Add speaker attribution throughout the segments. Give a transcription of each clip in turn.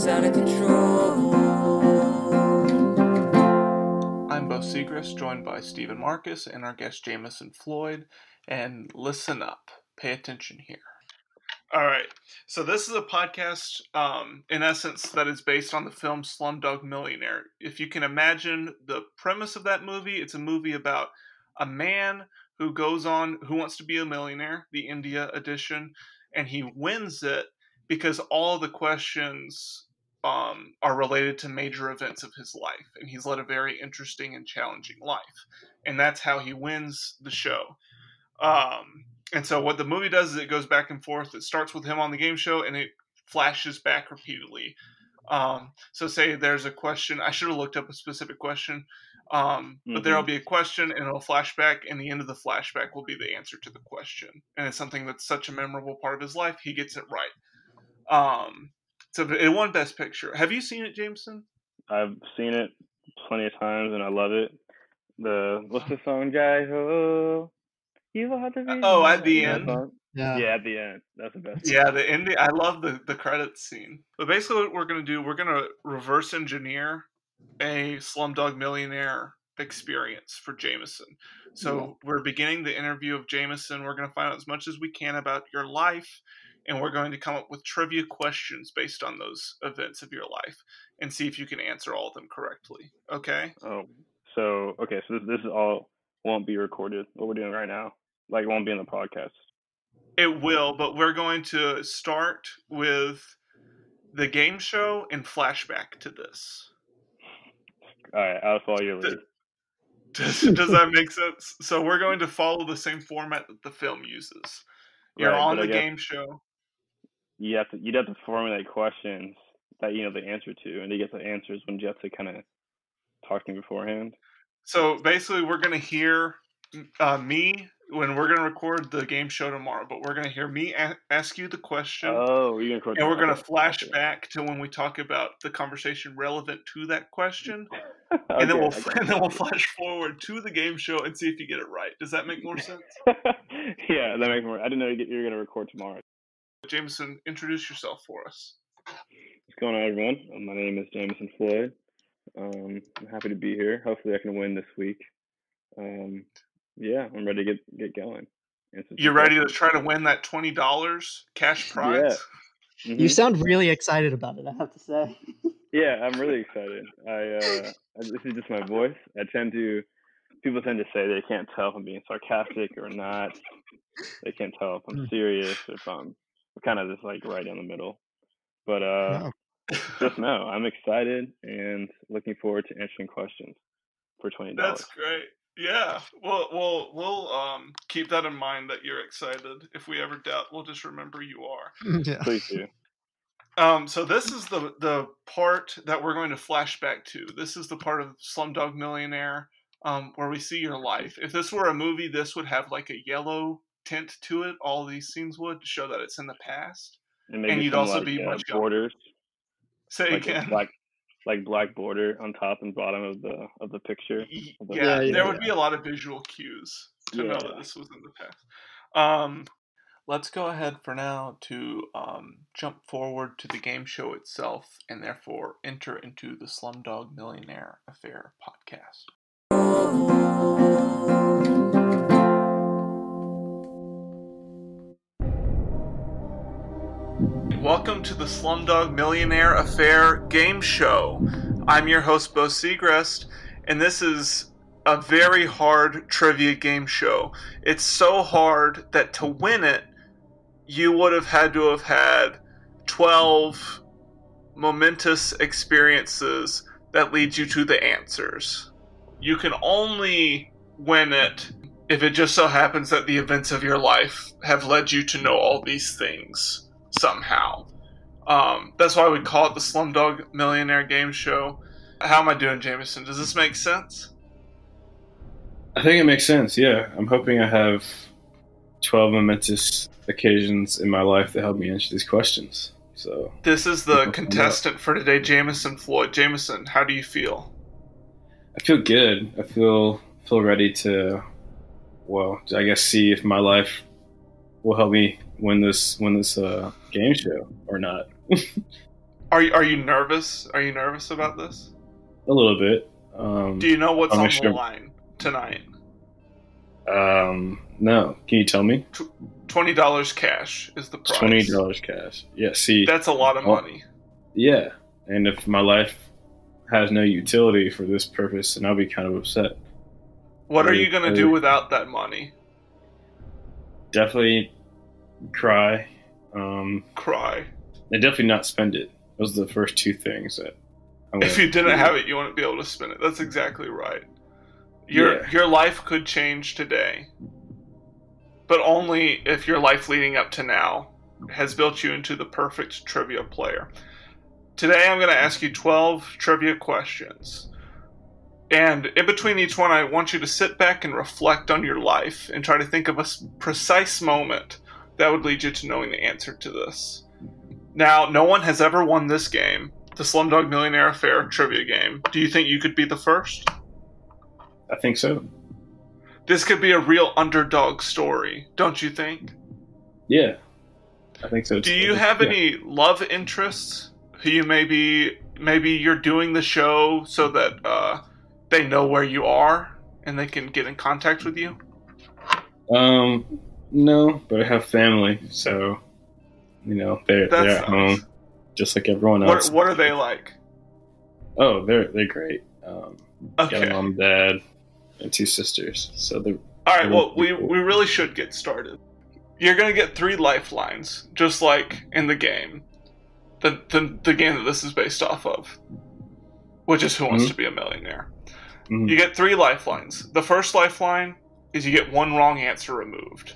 Speaker 1: is out of control.
Speaker 2: I'm Bo Segrist, joined by Stephen Marcus and our guest Jameson Floyd. And listen up. Pay attention here. All right. So this is a podcast, in essence, that is based on the film Slumdog Millionaire. If you can imagine the premise of that movie, it's a movie about a man who wants to be a millionaire, the India edition, and he wins it because all the questions are related to major events of his life. And he's led a very interesting and challenging life. And that's how he wins the show. And so what the movie does is it goes back and forth. It starts with him on the game show and it flashes back repeatedly. So say there's a question. I should have looked up a specific question. But there'll be a question and it'll flash back, and the end of the flashback will be the answer to the question. And it's something that's such a memorable part of his life. He gets it right. So it won Best Picture. Have you seen it, Jameson?
Speaker 3: I've seen it plenty of times and I love it. What's the song, guy? Oh, you will have to be.
Speaker 2: At the end.
Speaker 3: Yeah, at the end. That's the best.
Speaker 2: Yeah, the ending. I love the credits scene. But basically, what we're gonna do, we're gonna reverse engineer a Slumdog Millionaire experience for Jameson. So we're beginning the interview of Jameson. We're gonna find out as much as we can about your life, and we're going to come up with trivia questions based on those events of your life, and see if you can answer all of them correctly. Okay?
Speaker 3: So this is all won't be recorded. What we're doing right now, like, it won't be in the podcast.
Speaker 2: It will, but we're going to start with the game show and flashback to this.
Speaker 3: All right, I'll follow your lead.
Speaker 2: Does that make sense? So we're going to follow the same format that the film uses. You're on the game show. You'd
Speaker 3: have to formulate questions that you know the answer to, and to get the answers when you have to kind of talk to me beforehand.
Speaker 2: So basically, we're going to hear me when we're going to record the game show tomorrow, but we're going to hear me ask you the question.
Speaker 3: Oh, you're going to record.
Speaker 2: And we're going to flash back to when we talk about the conversation relevant to that question. And then we'll flash forward to the game show and see if you get it right. Does that make more sense?
Speaker 3: Yeah, that makes more. I didn't know you were going to record tomorrow.
Speaker 2: Jameson, introduce yourself for us.
Speaker 3: What's going on, everyone? My name is Jameson Floyd. I'm happy to be here. Hopefully I can win this week. Yeah, I'm ready to get going.
Speaker 2: You ready to try to win that $20 cash prize?
Speaker 3: Yeah. Mm-hmm.
Speaker 4: You sound really excited about it, I have to say.
Speaker 3: Yeah, I'm really excited. This is just my voice. People tend to say they can't tell if I'm being sarcastic or not. They can't tell if I'm serious, if I'm kind of just like right in the middle. But just know, I'm excited and looking forward to answering questions for $20.
Speaker 2: That's great. Yeah, we'll keep that in mind that you're excited. If we ever doubt, we'll just remember you are.
Speaker 4: Yeah.
Speaker 3: Please do.
Speaker 2: So this is the part that we're going to flash back to. This is the part of Slumdog Millionaire where we see your life. If this were a movie, this would have like a yellow tint to it. All these scenes would to show that it's in the past, and you'd also be much
Speaker 3: borders.
Speaker 2: Say like again.
Speaker 3: Black border on top and bottom of the picture.
Speaker 2: There would be a lot of visual cues to know that this was in the past. Let's go ahead for now to jump forward to the game show itself, and therefore enter into the Slumdog Millionaire Affair podcast. Welcome to the Slumdog Millionaire Affair game show. I'm your host, Bo Segrist, and this is a very hard trivia game show. It's so hard that to win it, you would have had to have had 12 momentous experiences that lead you to the answers. You can only win it if it just so happens that the events of your life have led you to know all these things somehow. That's why we call it the Slumdog Millionaire game show. How am I doing, Jameson? Does this make sense?
Speaker 5: I think it makes sense, yeah. I'm hoping I have 12 momentous occasions in my life that help me answer these questions. So
Speaker 2: this is the contestant for today, Jameson Floyd. Jameson, how do you feel?
Speaker 5: I feel good. I feel ready to, well, I guess see if my life will help me win this game show or not.
Speaker 2: Are you nervous? Are you nervous about this?
Speaker 5: A little bit.
Speaker 2: Do you know what's
Speaker 5: I'll
Speaker 2: on
Speaker 5: make
Speaker 2: the
Speaker 5: sure.
Speaker 2: line tonight?
Speaker 5: No. Can you tell me?
Speaker 2: $20 cash is the prize.
Speaker 5: $20 cash. Yeah. See,
Speaker 2: That's a lot of money.
Speaker 5: Yeah, and if my life has no utility for this purpose, then I'll be kind of upset.
Speaker 2: What are you gonna do without that money?
Speaker 5: Definitely cry.
Speaker 2: Cry.
Speaker 5: And definitely not spend it. Those are the first two things that.
Speaker 2: If you didn't have it, you wouldn't be able to spend it. That's exactly right. Your life could change today, but only if your life leading up to now has built you into the perfect trivia player. Today I'm going to ask you 12 trivia questions. And in between each one, I want you to sit back and reflect on your life and try to think of a precise moment that would lead you to knowing the answer to this. Now, no one has ever won this game, the Slumdog Millionaire Affair trivia game. Do you think you could be the first?
Speaker 5: I think so.
Speaker 2: This could be a real underdog story, don't you think?
Speaker 5: Yeah, I think so.
Speaker 2: Do you have any love interests who you maybe you're doing the show so that they know where you are and they can get in contact with you?
Speaker 5: No, but I have family, so they're at home, just like everyone else.
Speaker 2: What are they like?
Speaker 5: Oh, they're great.
Speaker 2: Okay.
Speaker 5: Got a mom, dad, and 2 sisters. So they're
Speaker 2: all right. Well, we really should get started. You're gonna get 3 lifelines, just like in the game, the game that this is based off of, which is Who Wants to Be a Millionaire. Mm-hmm. You get 3 lifelines. The first lifeline is you get 1 wrong answer removed,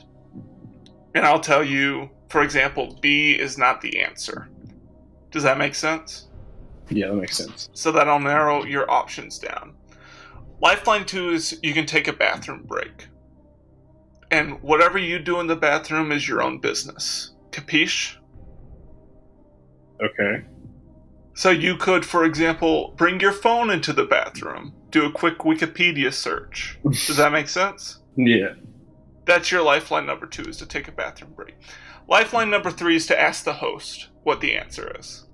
Speaker 2: and I'll tell you, for example, B is not the answer. Does that make sense?
Speaker 5: Yeah, that makes sense.
Speaker 2: So that'll narrow your options down. Lifeline 2 is you can take a bathroom break. And whatever you do in the bathroom is your own business. Capiche?
Speaker 5: Okay.
Speaker 2: So you could, for example, bring your phone into the bathroom, do a quick Wikipedia search. Does that make sense?
Speaker 5: Yeah.
Speaker 2: That's your lifeline number 2, is to take a bathroom break. Lifeline number 3 is to ask the host what the answer is.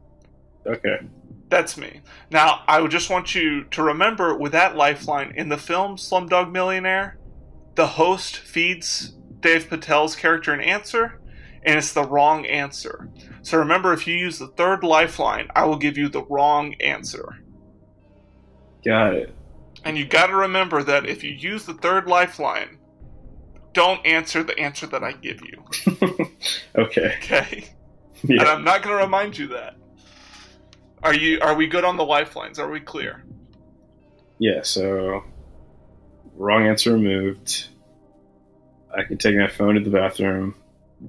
Speaker 5: Okay.
Speaker 2: That's me. Now, I would just want you to remember with that lifeline, in the film Slumdog Millionaire, the host feeds Dave Patel's character an answer, and it's the wrong answer. So remember, if you use the 3rd lifeline, I will give you the wrong answer.
Speaker 5: Got it.
Speaker 2: And you got to remember that if you use the 3rd lifeline, don't answer the answer that I give you.
Speaker 5: Okay.
Speaker 2: Okay?
Speaker 5: Yeah.
Speaker 2: And I'm not going to remind you that. Are we good on the lifelines? Are we clear?
Speaker 5: Yeah, so wrong answer removed. I can take my phone to the bathroom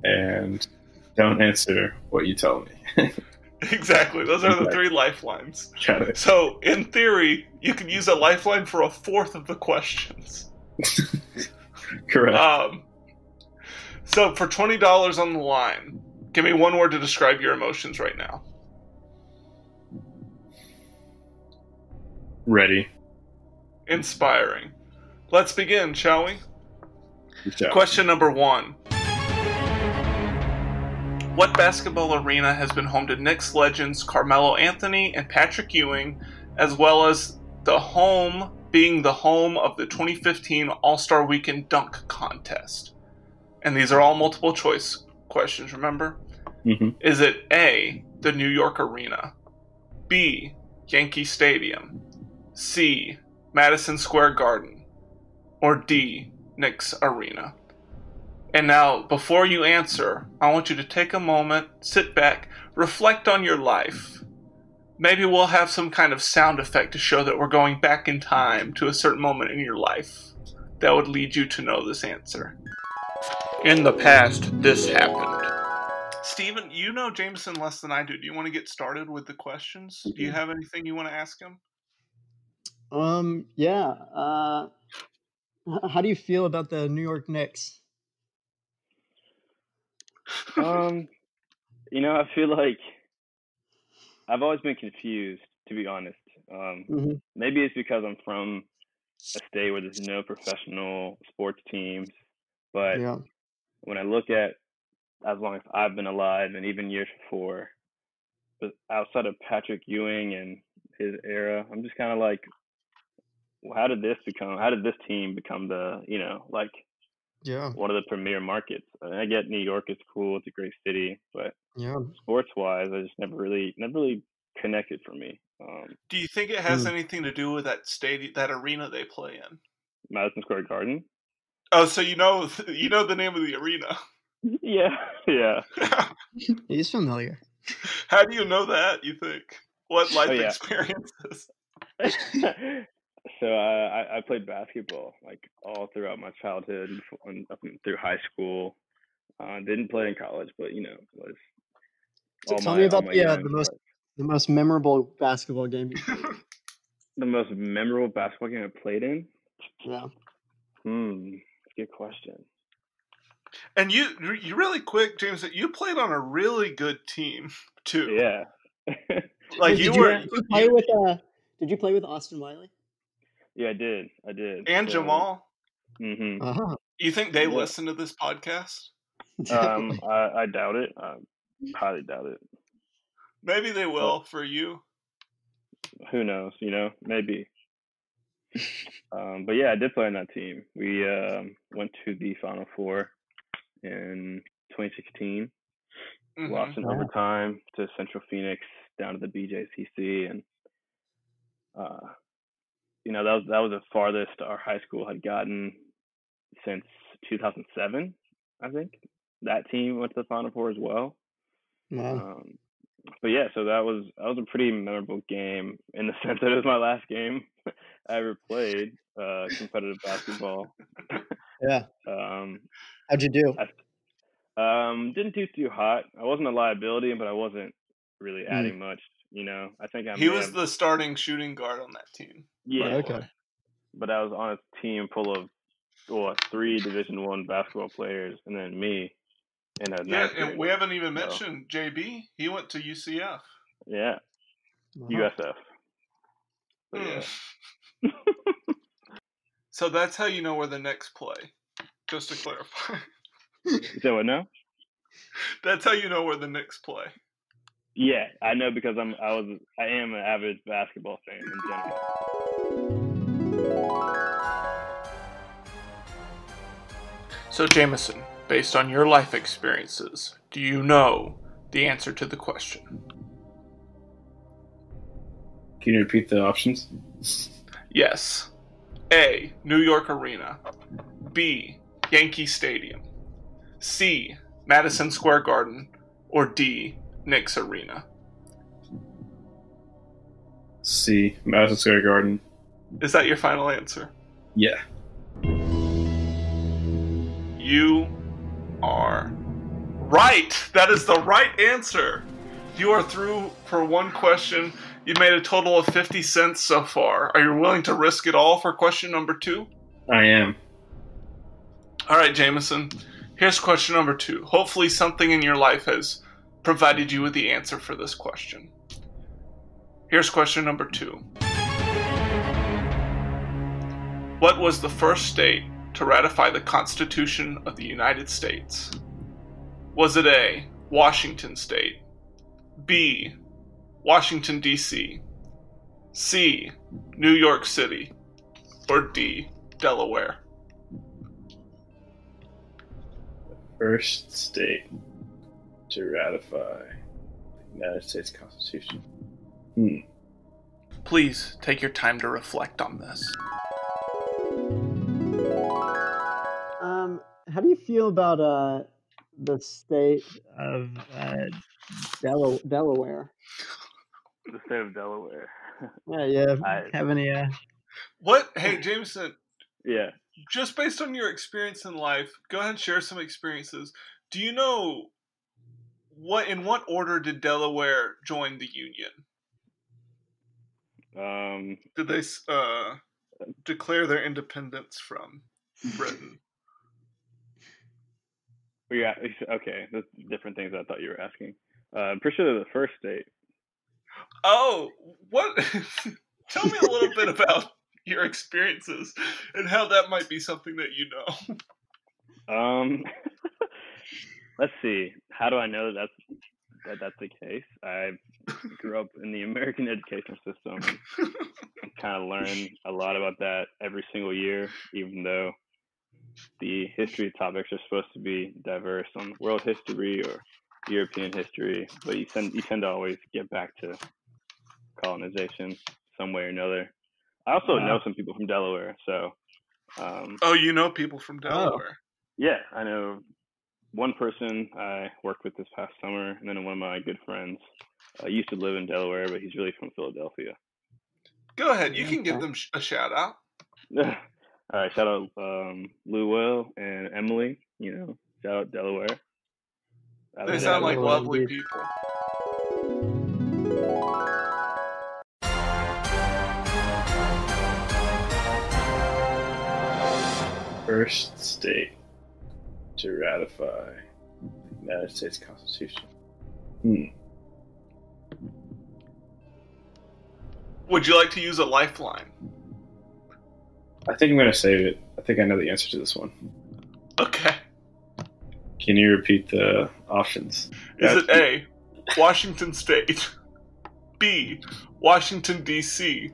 Speaker 5: and don't answer what you tell me.
Speaker 2: Exactly. Those are the 3 lifelines.
Speaker 5: Got it.
Speaker 2: So, in theory, you can use a lifeline for a 4th of the questions.
Speaker 5: Correct.
Speaker 2: So, for $20 on the line, give me 1 word to describe your emotions right now.
Speaker 5: Ready.
Speaker 2: Inspiring. Let's begin, shall we? Question number 1. What basketball arena has been home to Knicks legends Carmelo Anthony and Patrick Ewing, as well as being the home of the 2015 All-Star Weekend Dunk Contest? And these are all multiple choice questions, remember?
Speaker 5: Mm-hmm.
Speaker 2: Is it A, the New York Arena, B, Yankee Stadium, C, Madison Square Garden, or D, Knicks Arena? And now, before you answer, I want you to take a moment, sit back, reflect on your life. Maybe we'll have some kind of sound effect to show that we're going back in time to a certain moment in your life that would lead you to know this answer. In the past, this happened. Steven, you know Jameson less than I do. Do you want to get started with the questions? Do you have anything you want to ask him?
Speaker 4: Yeah. How do you feel about the New York Knicks?
Speaker 3: I feel like I've always been confused, to be honest. Maybe it's because I'm from a state where there's no professional sports teams, but when I look at as long as I've been alive and even years before, but outside of Patrick Ewing and his era, I'm just kind of like, how did this team become the, like
Speaker 4: Yeah.
Speaker 3: one of the premier markets? I mean, I get New York is cool, it's a great city, but
Speaker 4: Yeah.
Speaker 3: sports wise, I just never really connected for me.
Speaker 2: Do you think it has anything to do with that stadium, that arena they play in?
Speaker 3: Madison Square Garden?
Speaker 2: Oh, so you know the name of the arena?
Speaker 3: Yeah.
Speaker 4: He's familiar.
Speaker 2: How do you know that, you think? What life
Speaker 3: yeah.
Speaker 2: experiences?
Speaker 3: So I played basketball like all throughout my childhood up through high school. Didn't play in college, but was
Speaker 4: So
Speaker 3: all
Speaker 4: tell
Speaker 3: my
Speaker 4: me about
Speaker 3: young
Speaker 4: the most memorable basketball game you played in.
Speaker 3: The most memorable basketball game I played in?
Speaker 4: Yeah.
Speaker 3: Good question.
Speaker 2: And you really quick, James, you played on a really good team too.
Speaker 3: Yeah.
Speaker 2: Like
Speaker 4: Did you play with Austin Wiley?
Speaker 3: Yeah, I did.
Speaker 2: And Jamal.
Speaker 3: Mm-hmm.
Speaker 4: Uh-huh.
Speaker 2: You think they listen to this podcast?
Speaker 3: I doubt it. I highly doubt it.
Speaker 2: Maybe they will for you.
Speaker 3: Who knows? Maybe. But yeah, I did play on that team. We went to the Final Four in 2016.
Speaker 2: Mm-hmm.
Speaker 3: Lost in overtime to Central Phoenix down to the BJCC, and that was the farthest our high school had gotten since 2007. I think that team went to the Final Four as well.
Speaker 4: Wow.
Speaker 3: But yeah, so that was a pretty memorable game in the sense that it was my last game I ever played competitive basketball.
Speaker 4: Yeah. How'd you do?
Speaker 3: Didn't do too hot. I wasn't a liability, but I wasn't really adding much. I think
Speaker 2: he was the starting shooting guard on that team.
Speaker 3: Yeah.
Speaker 4: Okay.
Speaker 3: But I was on a team full of 3 Division I basketball players, and then me.
Speaker 2: And we haven't even mentioned JB. He went to UCF.
Speaker 3: Yeah. USF. But yeah.
Speaker 2: So that's how you know we're the next play. Just to clarify.
Speaker 3: You said what now?
Speaker 2: That's how you know we're the Knicks play.
Speaker 3: Yeah, I know because I am an avid basketball fan in general.
Speaker 2: So Jameson, based on your life experiences, do you know the answer to the question?
Speaker 5: Can you repeat the options?
Speaker 2: Yes. A. New York Arena. B. Yankee Stadium. C. Madison Square Garden. Or D. Knicks Arena.
Speaker 5: C. Madison Square Garden.
Speaker 2: Is that your final answer?
Speaker 5: Yeah.
Speaker 2: You are right. That is the right answer. You are through for one question. You made a total of 50 cents so far. Are you willing to risk it all for question number 2?
Speaker 5: I am.
Speaker 2: All right, Jameson. Here's question number 2. Hopefully something in your life has provided you with the answer for this question. Here's question number 2. What was the first state to ratify the Constitution of the United States? Was it A. Washington State, B. Washington, D.C., C. New York City, or D. Delaware?
Speaker 5: First state to ratify the United States Constitution.
Speaker 2: Please take your time to reflect on this.
Speaker 4: How do you feel about the state of Delaware?
Speaker 3: The state of Delaware.
Speaker 4: Have any?
Speaker 2: What? Hey, Jameson.
Speaker 3: Yeah.
Speaker 2: Just based on your experience in life, go ahead and share some experiences. Do you know in what order did Delaware join the Union? Did they declare their independence from Britain?
Speaker 3: Yeah. Okay. That's different things I thought you were asking. I'm pretty sure they're the first state.
Speaker 2: Oh, what? Tell me a little bit about your experiences and how that might be something that you know.
Speaker 3: Let's see. How do I know that's the case? grew up in the American education system and kind of learn a lot about that every single year, even though the history topics are supposed to be diverse on world history or European history, but you tend to always get back to colonization some way or another. I also know some people from Delaware, so.
Speaker 2: Oh, you know people from Delaware?
Speaker 3: Yeah, I know one person I worked with this past summer, and then one of my good friends used to live in Delaware, but he's really from Philadelphia.
Speaker 2: Go ahead, you can give them a shout out.
Speaker 3: All right, shout out Lou Will and Emily. Shout out Delaware.
Speaker 2: They sound like lovely people.
Speaker 5: First state to ratify the United States Constitution.
Speaker 2: Would you like to use a lifeline?
Speaker 5: I think I'm going to save it. I think I know the answer to this one.
Speaker 2: Okay.
Speaker 5: Can you repeat the options?
Speaker 2: Is it A, Washington State, B, Washington, D.C.,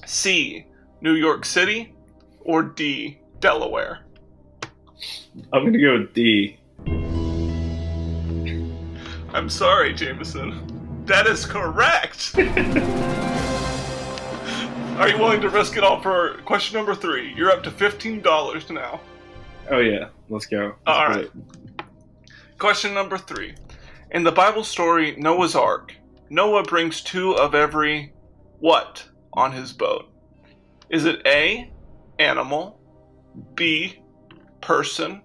Speaker 2: C, New York City, or D, Delaware?
Speaker 5: I'm going to go with D.
Speaker 2: I'm sorry, Jameson. That is correct! Are you willing to risk it all for question number 3? You're up to $15 now.
Speaker 5: Oh, yeah. Let's go.
Speaker 2: All right. Question number 3. In the Bible story Noah's Ark, Noah brings 2 of every what on his boat? Is it A, animal, B, person,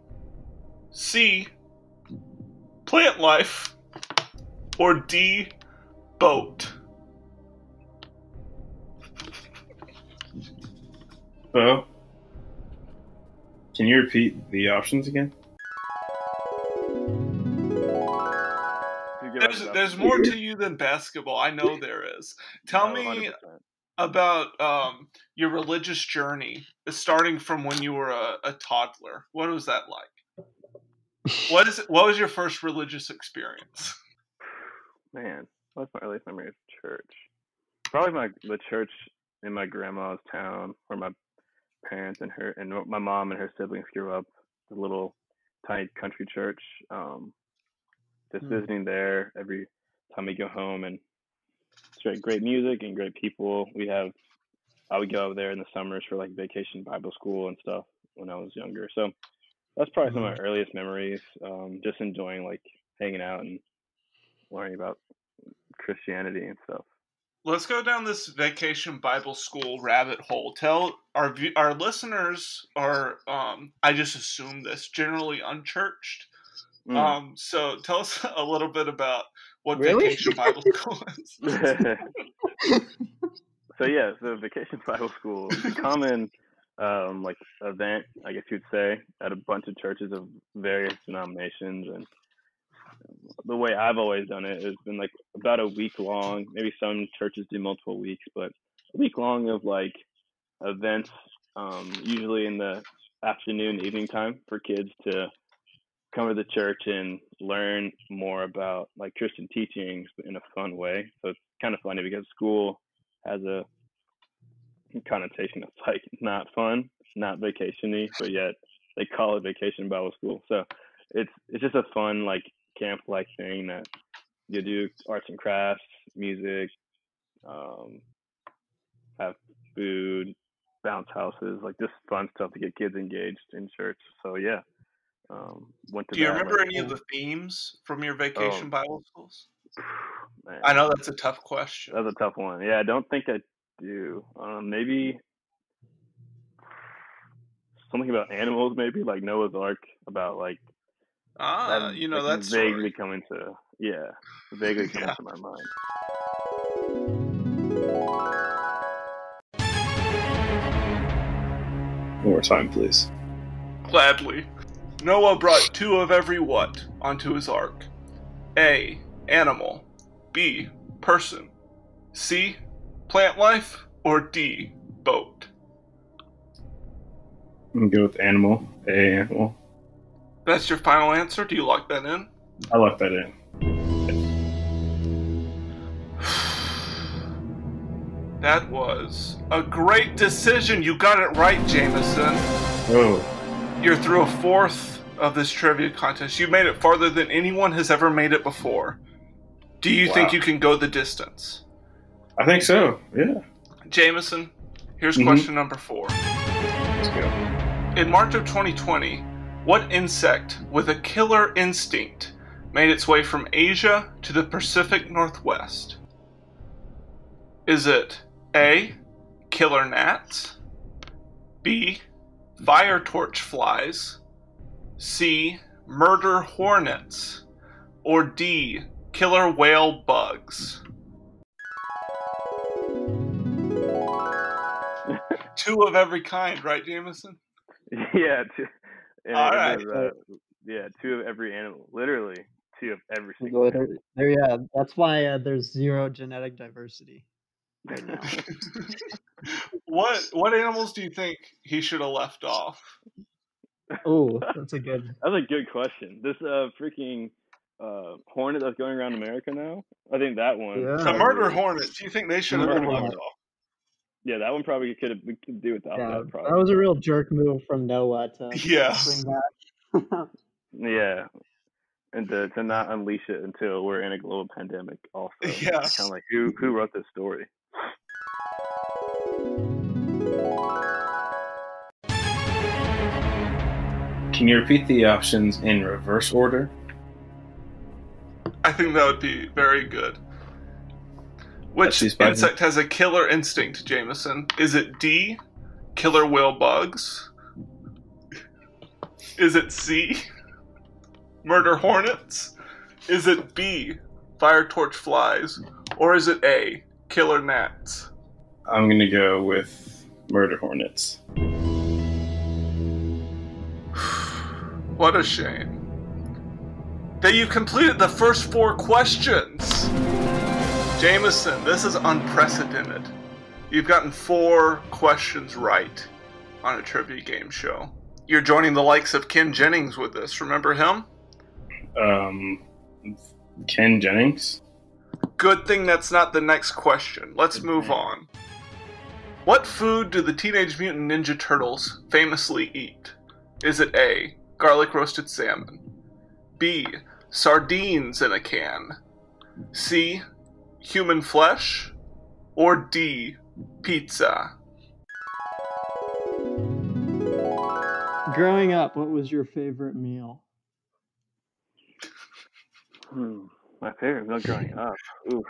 Speaker 2: C, plant life, or D, boat?
Speaker 5: Bo, can you repeat the options again?
Speaker 2: There's more to you than basketball. I know there is. Tell me
Speaker 3: 100%.
Speaker 2: about your religious journey, starting from when you were a toddler. What was that like? What was your first religious experience?
Speaker 3: Man, what's my earliest memory of church? Probably the church in my grandma's town, where my parents and my mom and her siblings grew up. The little tiny country church. Just visiting there every time we go home, and it's great music and great people. I would go over there in the summers for like vacation Bible school and stuff when I was younger. So that's probably some of my earliest memories. Just enjoying like hanging out and learning about Christianity and stuff.
Speaker 2: Let's go down this vacation Bible school rabbit hole. Tell our listeners are, I just assume this, generally unchurched. So tell us a little bit about what vacation Bible school is.
Speaker 3: So vacation Bible school is a common like event, I guess you'd say, at a bunch of churches of various denominations. And the way I've always done it has been like about a week long. Maybe some churches do multiple weeks, but a week long of like events, usually in the afternoon, evening time, for kids to come to the church and learn more about like Christian teachings in a fun way. So it's kind of funny because school has a connotation of like not fun, not vacation-y, but yet they call it vacation Bible school. So it's just a fun like camp-like thing that you do arts and crafts, music, have food, bounce houses, like just fun stuff to get kids engaged in church. So yeah.
Speaker 2: Do you remember any of the themes from your vacation Bible schools? Man. I know that's a tough question.
Speaker 3: That's a tough one. Yeah, I don't think I do. Maybe something about animals, maybe like Noah's Ark, about like
Speaker 2: that's
Speaker 3: vaguely coming to my mind.
Speaker 5: One more time, please.
Speaker 2: Gladly. Noah brought 2 of every what onto his ark? A, animal, B, person, C, plant life, or D, boat?
Speaker 5: I'm going to go with animal. A, animal.
Speaker 2: That's your final answer? Do you lock that in?
Speaker 5: I lock that in.
Speaker 2: That was a great decision. You got it right, Jameson.
Speaker 5: Oh.
Speaker 2: You're through a fourth of this trivia contest. You made it farther than anyone has ever made it before. Do you think you can go the distance?
Speaker 5: I think so, yeah.
Speaker 2: Jameson, here's question number 4.
Speaker 5: Let's go.
Speaker 2: In March of 2020, what insect with a killer instinct made its way from Asia to the Pacific Northwest? Is it A, killer gnats, B, fire torch flies, C, murder hornets, or D, killer whale bugs? 2 of every kind, right, Jameson?
Speaker 3: Yeah.
Speaker 2: All right.
Speaker 3: 2 of every animal. Literally, 2 of every single animal.
Speaker 4: Yeah, that's why there's 0 genetic diversity right now.
Speaker 2: What animals do you think he should have left off?
Speaker 4: Oh, that's a good
Speaker 3: question. This freaking hornet that's going around America now. I think that one.
Speaker 4: Yeah.
Speaker 2: The murder hornet. Do you think they should have been left off?
Speaker 3: Yeah, that one probably we could do without that. Probably.
Speaker 4: That was a real jerk move from Noah to bring that.
Speaker 3: Yeah, and to not unleash it until we're in a global pandemic. Also,
Speaker 2: yeah.
Speaker 3: Kind of like who wrote this story?
Speaker 5: Can you repeat the options in reverse order?
Speaker 2: I think that would be very good. Which insect has a killer instinct, Jameson? Is it D, killer whale bugs? Is it C, murder hornets? Is it B, fire torch flies? Or is it A, killer gnats?
Speaker 5: I'm going to go with murder hornets.
Speaker 2: What a shame. That you completed the first 4 questions! Jameson, this is unprecedented. You've gotten 4 questions right on a trivia game show. You're joining the likes of Ken Jennings with this. Remember him?
Speaker 5: Ken Jennings?
Speaker 2: Good thing that's not the next question. Let's move on. What food do the Teenage Mutant Ninja Turtles famously eat? Is it A, garlic roasted salmon, B, sardines in a can, C, human flesh, or D, pizza?
Speaker 4: Growing up, what was your favorite meal?
Speaker 3: My favorite meal growing up. Ooh,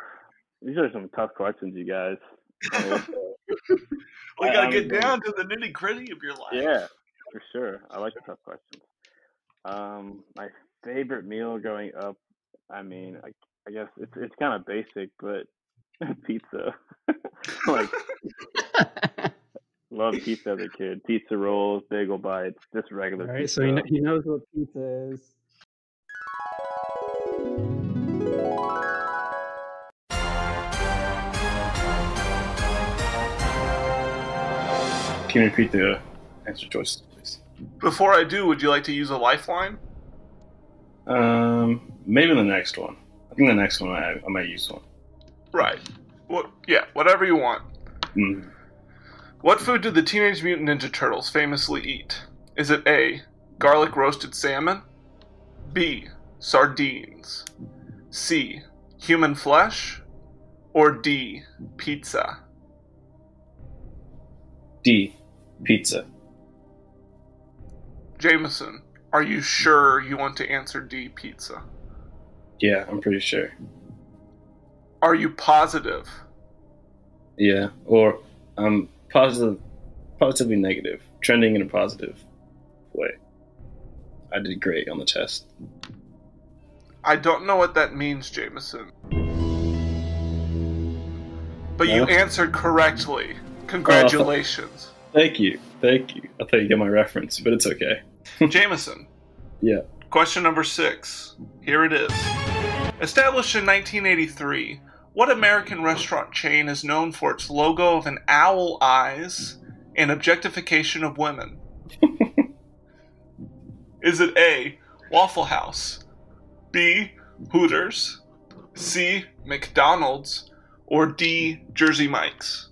Speaker 3: these are some tough questions, you guys.
Speaker 2: We gotta get down to the nitty gritty of your life.
Speaker 3: Yeah, for sure. I like the tough questions. My favorite meal growing up. I mean, I guess it's kind of basic, but pizza. Like, love pizza as a kid. Pizza rolls, bagel bites, just regular
Speaker 4: All right,
Speaker 3: pizza.
Speaker 4: so he knows what pizza is.
Speaker 5: Can you repeat the answer choices, please?
Speaker 2: Before I do, would you like to use a lifeline?
Speaker 5: Maybe the next one. I think the next one I might use one.
Speaker 2: Right. Yeah, whatever you want.
Speaker 5: Mm.
Speaker 2: What food do the Teenage Mutant Ninja Turtles famously eat? Is it A, garlic roasted salmon, B, sardines, C, human flesh, or D, pizza?
Speaker 5: D, pizza.
Speaker 2: Jameson, are you sure you want to answer D, pizza?
Speaker 5: Yeah, I'm pretty sure.
Speaker 2: Are you positive?
Speaker 5: Yeah, or I'm positively negative, trending in a positive way. I did great on the test.
Speaker 2: I don't know what that means, Jameson. But you answered correctly. Congratulations.
Speaker 5: Thank you. I thought you got my reference, but it's okay.
Speaker 2: Jameson.
Speaker 5: Yeah.
Speaker 2: Question number 6. Here it is. Established in 1983, what American restaurant chain is known for its logo of an owl eyes and objectification of women? Is it A, Waffle House, B, Hooters, C, McDonald's, or D, Jersey Mike's?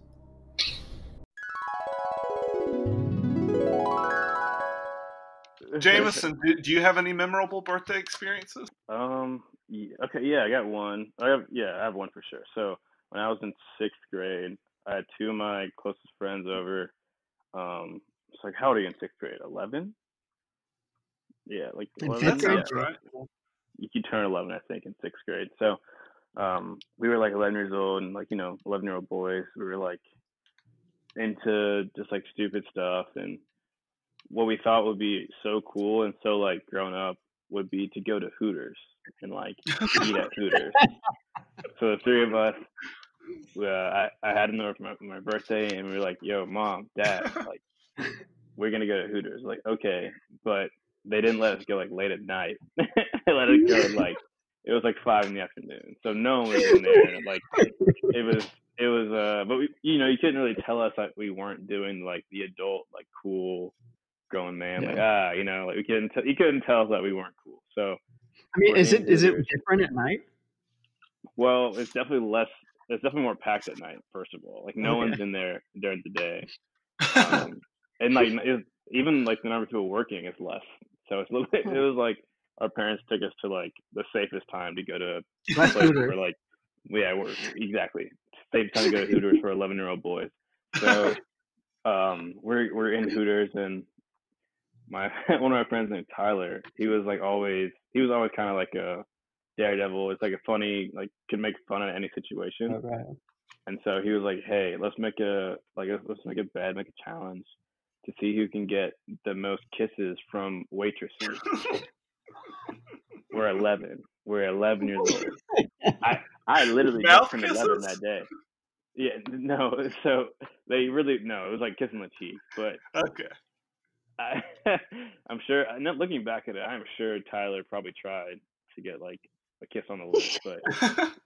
Speaker 2: Jameson, do you have any memorable birthday experiences?
Speaker 3: Okay, yeah, I got one. I have one for sure. So when I was in 6th grade, I had 2 of my closest friends over. It's like, how old are you in 6th grade? 11? Yeah, like
Speaker 4: In
Speaker 3: 11.
Speaker 4: fifth grade?
Speaker 2: Sounds right.
Speaker 3: You could turn 11, I think, in 6th grade. So, we were like 11 years old, and like 11-year-old boys. We were like into just like stupid stuff, and what we thought would be so cool and so like grown up would be to go to Hooters and like eat at Hooters. So the 3 of us, I had them over for my birthday, and we were like, "Yo, Mom, Dad, like, we're gonna go to Hooters." Like, okay, but they didn't let us go like late at night. They let us go like it was like 5 in the afternoon, so no one was in there. And like it was, but we, you couldn't really tell us that we weren't doing like the adult, like cool, grown man, like like we couldn't. You couldn't tell us that we weren't cool. So
Speaker 4: I mean, is it different at night?
Speaker 3: Well, it's definitely less. It's definitely more packed at night. First of all, like no one's in there during the day, and like even like the number of people working is less. So it's a little bit. It was like our parents took us to like the safest time to go to a place for like exactly safe time to go to Hooters for 11-year-old boys. So we're in Hooters, and one of my friends named Tyler, he was always kind of like a daredevil. It's like a funny, like could make fun of any situation.
Speaker 4: Okay.
Speaker 3: And so he was like, "Hey, let's make a bet, make a challenge to see who can get the most kisses from waitresses." We're 11. We're 11 years old. I literally just turned 11 that day. Yeah, no. So they really it was like kissing the cheek, but
Speaker 2: okay.
Speaker 3: I'm sure. Not looking back at it, I'm sure Tyler probably tried to get like a kiss on the lips, but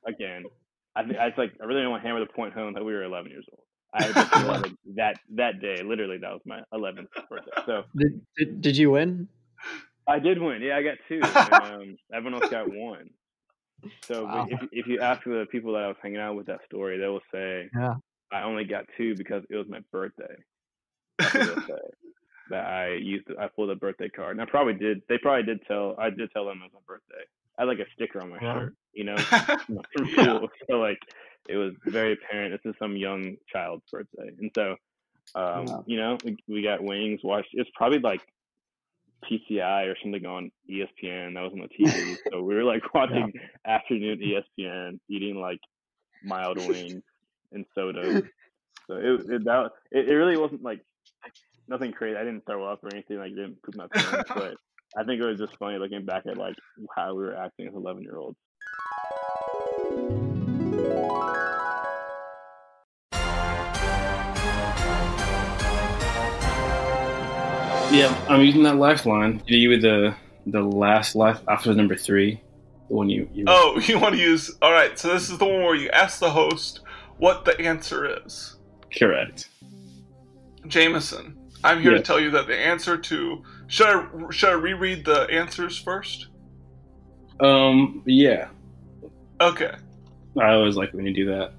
Speaker 3: again, I really don't want to hammer the point home that we were 11 years old. I had just 11 that day. Literally, that was my 11th birthday. So
Speaker 4: did you win?
Speaker 3: I did win. Yeah, I got 2, and everyone else got 1. So
Speaker 4: Wow.
Speaker 3: if you ask the people that I was hanging out with that story, they will say, I only got 2 because it was my birthday. That's what they'll say. That I pulled a birthday card, and I probably did. They probably did tell. I did tell them it was my birthday. I had like a sticker on my shirt, from school. So like, it was very apparent this is some young child's birthday, and so, we got wings. Watched. It's probably like PCI or something on ESPN that was on the TV. So we were like watching afternoon ESPN, eating like mild wings and soda. So it really wasn't like nothing crazy. I didn't throw up or anything. Like didn't poop my pants, but I think it was just funny looking back at like how we were acting as 11-year-olds.
Speaker 5: Yeah, I'm using that lifeline. Did you with the last life after number 3? The one you
Speaker 2: Oh, you want to use? All right. So this is the one where you ask the host what the answer is.
Speaker 5: Correct.
Speaker 2: Jameson, I'm here to tell you that the answer to should I reread the answers first?
Speaker 5: Yeah.
Speaker 2: Okay.
Speaker 5: I always like when you do that.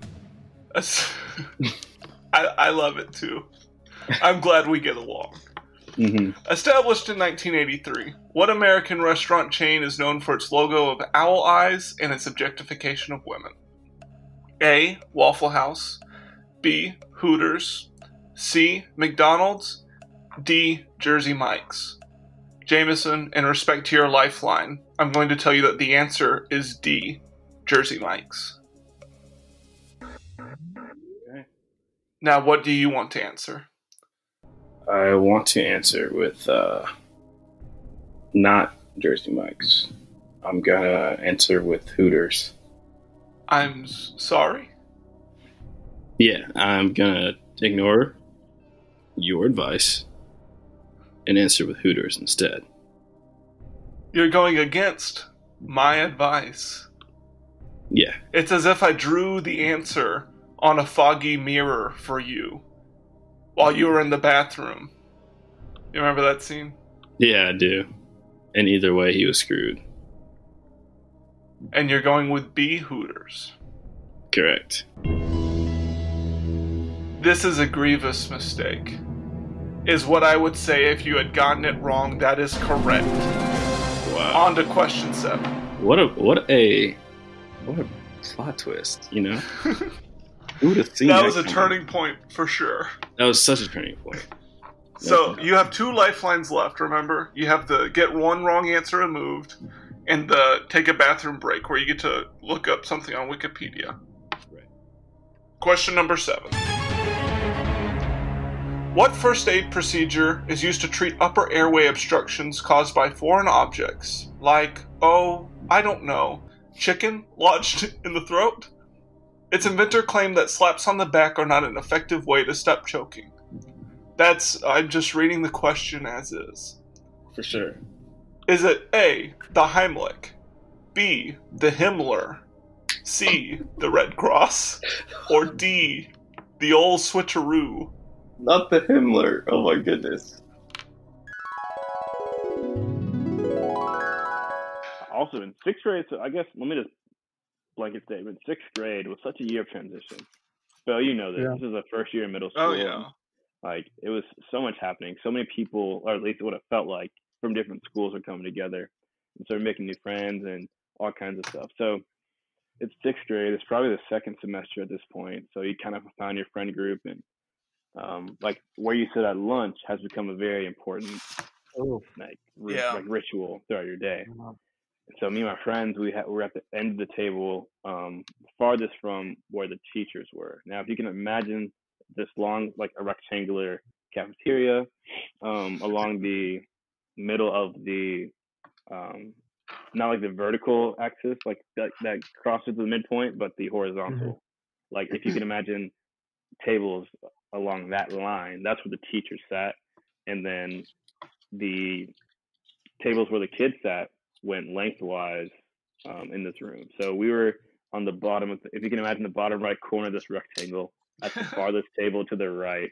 Speaker 2: I love it too. I'm glad we get along.
Speaker 5: Mm-hmm.
Speaker 2: Established in 1983, what American restaurant chain is known for its logo of owl eyes and its objectification of women? A. Waffle House. B. Hooters. C. McDonald's. D. Jersey Mike's. Jameson, in respect to your lifeline, I'm going to tell you that the answer is D. Jersey Mike's.
Speaker 3: Okay.
Speaker 2: Now, what do you want to answer?
Speaker 5: I want to answer with not Jersey Mike's. I'm gonna answer with Hooters.
Speaker 2: I'm sorry?
Speaker 5: Yeah, I'm gonna ignore your advice and answer with Hooters instead.
Speaker 2: You're going against my advice.
Speaker 5: Yeah.
Speaker 2: It's as if I drew the answer on a foggy mirror for you while you were in the bathroom. You remember that scene?
Speaker 5: Yeah, I do. And either way, he was screwed.
Speaker 2: And you're going with B, Hooters.
Speaker 5: Correct.
Speaker 2: This is a grievous mistake. is what I would say if you had gotten it wrong. That is correct.
Speaker 5: Wow.
Speaker 2: On to question 7.
Speaker 5: What a plot twist, you know? Who would have seen
Speaker 2: That was a
Speaker 5: coming?
Speaker 2: turning point for sure.
Speaker 5: That was such a turning point.
Speaker 2: So you have 2 lifelines left, remember? You have to get one wrong answer removed and take a bathroom break where you get to look up something on Wikipedia.
Speaker 5: Right.
Speaker 2: Question number 7. What first aid procedure is used to treat upper airway obstructions caused by foreign objects? Like, I don't know, chicken lodged in the throat? Its inventor claimed that slaps on the back are not an effective way to stop choking. I'm just reading the question as is.
Speaker 5: For sure.
Speaker 2: Is it A, the Heimlich, B, the Himmler, C, the Red Cross, or D, the old switcheroo?
Speaker 5: Not the Himmler. Oh my goodness.
Speaker 3: Also in 6th grade, so I guess let me just blanket statement. 6th grade was such a year of transition. Bill, you know this.
Speaker 4: Yeah.
Speaker 3: This is the first year in middle school.
Speaker 2: Oh, yeah.
Speaker 3: Like, it was so much happening. So many people, or at least what it felt like, from different schools were coming together and started making new friends and all kinds of stuff. So it's 6th grade. It's probably the 2nd semester at this point. So you kind of found your friend group, and like where you sit at lunch has become a very important like ritual throughout your day. So me and my friends, we're at the end of the table, farthest from where the teachers were. Now, if you can imagine this long, like a rectangular cafeteria, along the middle of the, not like the vertical axis, like that crosses the midpoint, but the horizontal. Like if you can imagine tables along that line, that's where the teachers sat, and then the tables where the kids sat went lengthwise in this room. So we were on the bottom of if you can imagine the bottom right corner of this rectangle at the farthest table to the right,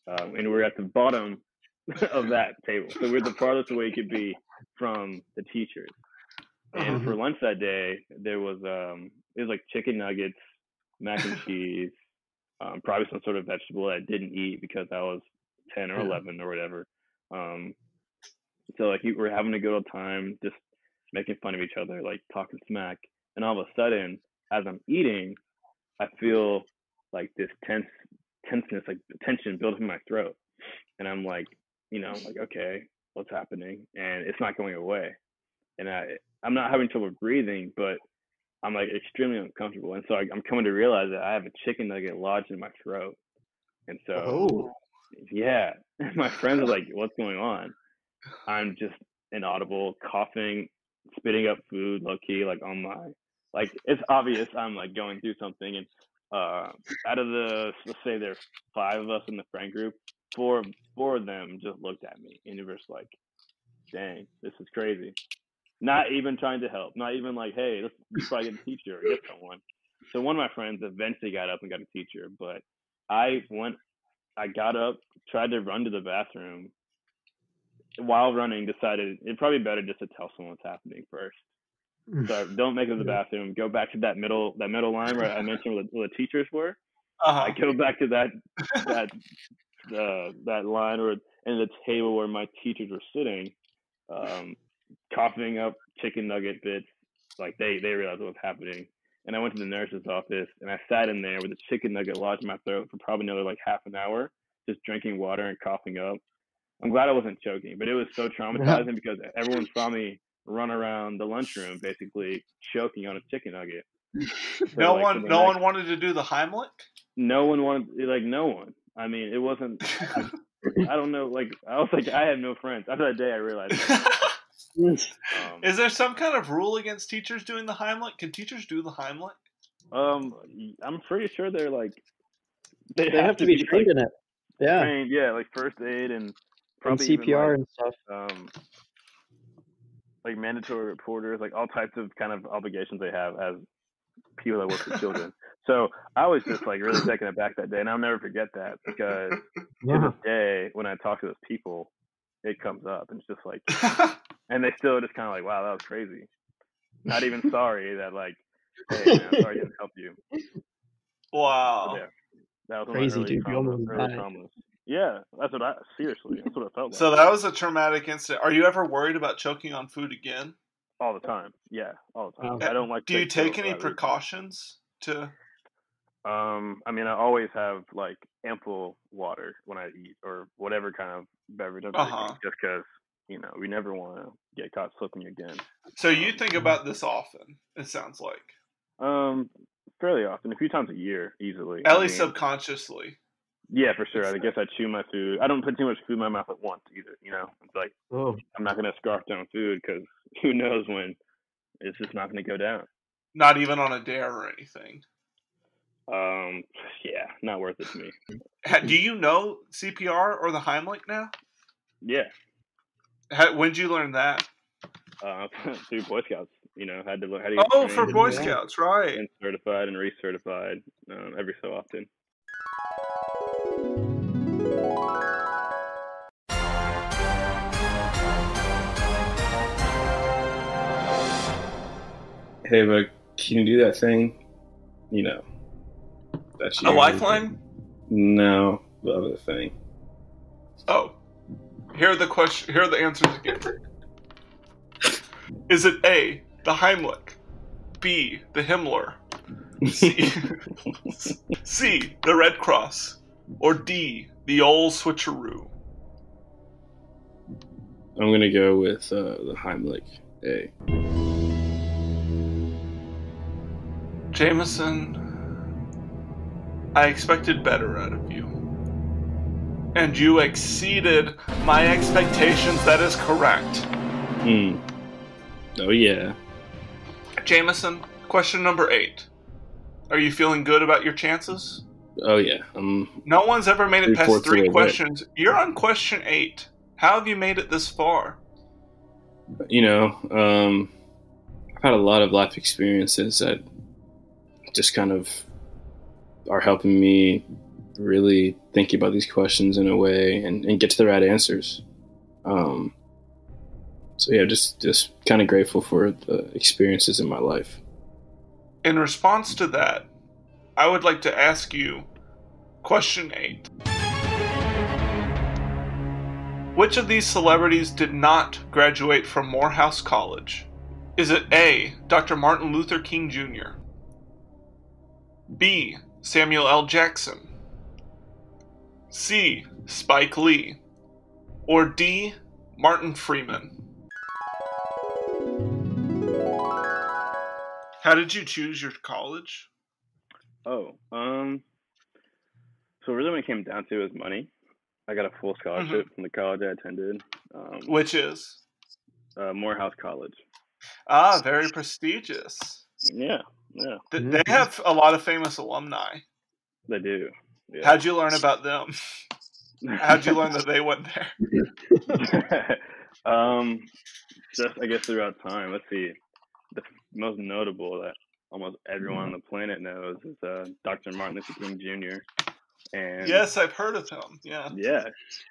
Speaker 3: and we're at the bottom of that table. So we're the farthest away you could be from the teachers. And for lunch that day, there was it was like chicken nuggets, mac and cheese, probably some sort of vegetable that I didn't eat because I was 10 or 11 or whatever. So like we're having a good old time, just making fun of each other, like talking smack. And all of a sudden, as I'm eating, I feel like this tenseness, like tension building in my throat. And I'm like, like, okay, what's happening? And it's not going away. And I'm not having trouble breathing, but I'm like extremely uncomfortable. And so I'm coming to realize that I have a chicken nugget lodged in my throat. And so, yeah, my friends are like, what's going on? I'm just inaudible, coughing, spitting up food, low key, like on my, like it's obvious I'm like going through something. And out of let's say there's 5 of us in the friend group, four of them just looked at me and they were just like, dang, this is crazy. Not even trying to help, not even like, hey, let's probably get a teacher or get someone. So one of my friends eventually got up and got a teacher, but I got up, tried to run to the bathroom. While running, decided it'd probably be better just to tell someone what's happening first. So don't make it to the bathroom. Go back to that middle line where I mentioned where the teachers were. I go back to that line and the table where my teachers were sitting, coughing up chicken nugget bits. Like they realized what was happening. And I went to the nurse's office and I sat in there with a chicken nugget lodged in my throat for probably another like half an hour, just drinking water and coughing up. I'm glad I wasn't choking, but it was so traumatizing because everyone saw me run around the lunchroom basically choking on a chicken nugget. So,
Speaker 2: no one wanted to do the Heimlich?
Speaker 3: No one wanted, no one. I mean, it wasn't, I don't know, like, I was like, I had no friends. After that day, I realized
Speaker 2: is there some kind of rule against teachers doing the Heimlich? Can teachers do the Heimlich?
Speaker 3: I'm pretty sure they're like,
Speaker 4: they have to be trained in it. Yeah.
Speaker 3: Trained, yeah, like first aid and
Speaker 4: probably CPR and stuff.
Speaker 3: Like mandatory reporters, like all types of kind of obligations they have as people that work with children. So I was just like really taken aback that day, and I'll never forget that because to this day, when I talk to those people, it comes up, and it's just like, and they still just kind of like, wow, that was crazy. Not even sorry that like, hey, man, I'm sorry I didn't help you.
Speaker 2: Wow.
Speaker 3: So, yeah, that was
Speaker 4: crazy, dude.
Speaker 3: Traumas. Yeah, that's what I felt like.
Speaker 2: So that was a traumatic incident. Are you ever worried about choking on food again?
Speaker 3: All the time. Yeah, all the time.
Speaker 4: Oh.
Speaker 3: I don't like.
Speaker 2: Do you take any
Speaker 3: pills for that reason.
Speaker 2: precautions to?
Speaker 3: I mean, I always have like ample water when I eat or whatever kind of beverage I'm drinking, just because we never want to get caught slipping again.
Speaker 2: So you think about this often? It sounds like.
Speaker 3: Fairly often, a few times a year, easily.
Speaker 2: At least subconsciously.
Speaker 3: Yeah, for sure. I guess I chew my food. I don't put too much food in my mouth at once either. It's like I'm not gonna scarf down food because who knows when it's just not gonna go down.
Speaker 2: Not even on a dare or anything.
Speaker 3: Yeah, not worth it to me.
Speaker 2: Do you know CPR or the Heimlich now?
Speaker 3: Yeah.
Speaker 2: When did you learn that?
Speaker 3: Through Boy Scouts. Had to learn how to
Speaker 2: get
Speaker 3: trained
Speaker 2: for Boy Scouts, right?
Speaker 3: And certified and recertified every so often.
Speaker 5: Hey, but can you do that thing? That's
Speaker 2: a lifeline?
Speaker 5: No, the other thing.
Speaker 2: Oh, here are the answers again. Is it A, the Heimlich, B, the Himmler, C, the Red Cross, or D, the old switcheroo?
Speaker 5: I'm gonna go with the Heimlich, A.
Speaker 2: Jameson, I expected better out of you. And you exceeded my expectations. That is correct.
Speaker 5: Oh, yeah.
Speaker 2: Jameson, question number 8. Are you feeling good about your chances?
Speaker 5: Oh, yeah.
Speaker 2: No one's ever made it past 3 questions.
Speaker 5: Bit.
Speaker 2: You're on question 8. How have you made it this far?
Speaker 5: I've had a lot of life experiences that just kind of are helping me really think about these questions in a way and get to the right answers. So yeah, just kind of grateful for the experiences in my life.
Speaker 2: In response to that, I would like to ask you question 8. Which of these celebrities did not graduate from Morehouse College? Is it A, Dr. Martin Luther King Jr., B, Samuel L. Jackson, C, Spike Lee, or D, Martin Freeman? How did you choose your college?
Speaker 3: So really when it came down to it was money. I got a full scholarship from the college I attended.
Speaker 2: Which is?
Speaker 3: Morehouse College.
Speaker 2: Ah, very prestigious.
Speaker 3: Yeah.
Speaker 2: They have a lot of famous alumni.
Speaker 3: They do. Yeah.
Speaker 2: How'd you learn about them? How'd you learn that they went there?
Speaker 3: Just I guess throughout time. Let's see. The most notable that almost everyone on the planet knows is Dr. Martin Luther King Jr. And
Speaker 2: yes, I've heard of him. Yeah.
Speaker 3: Yeah.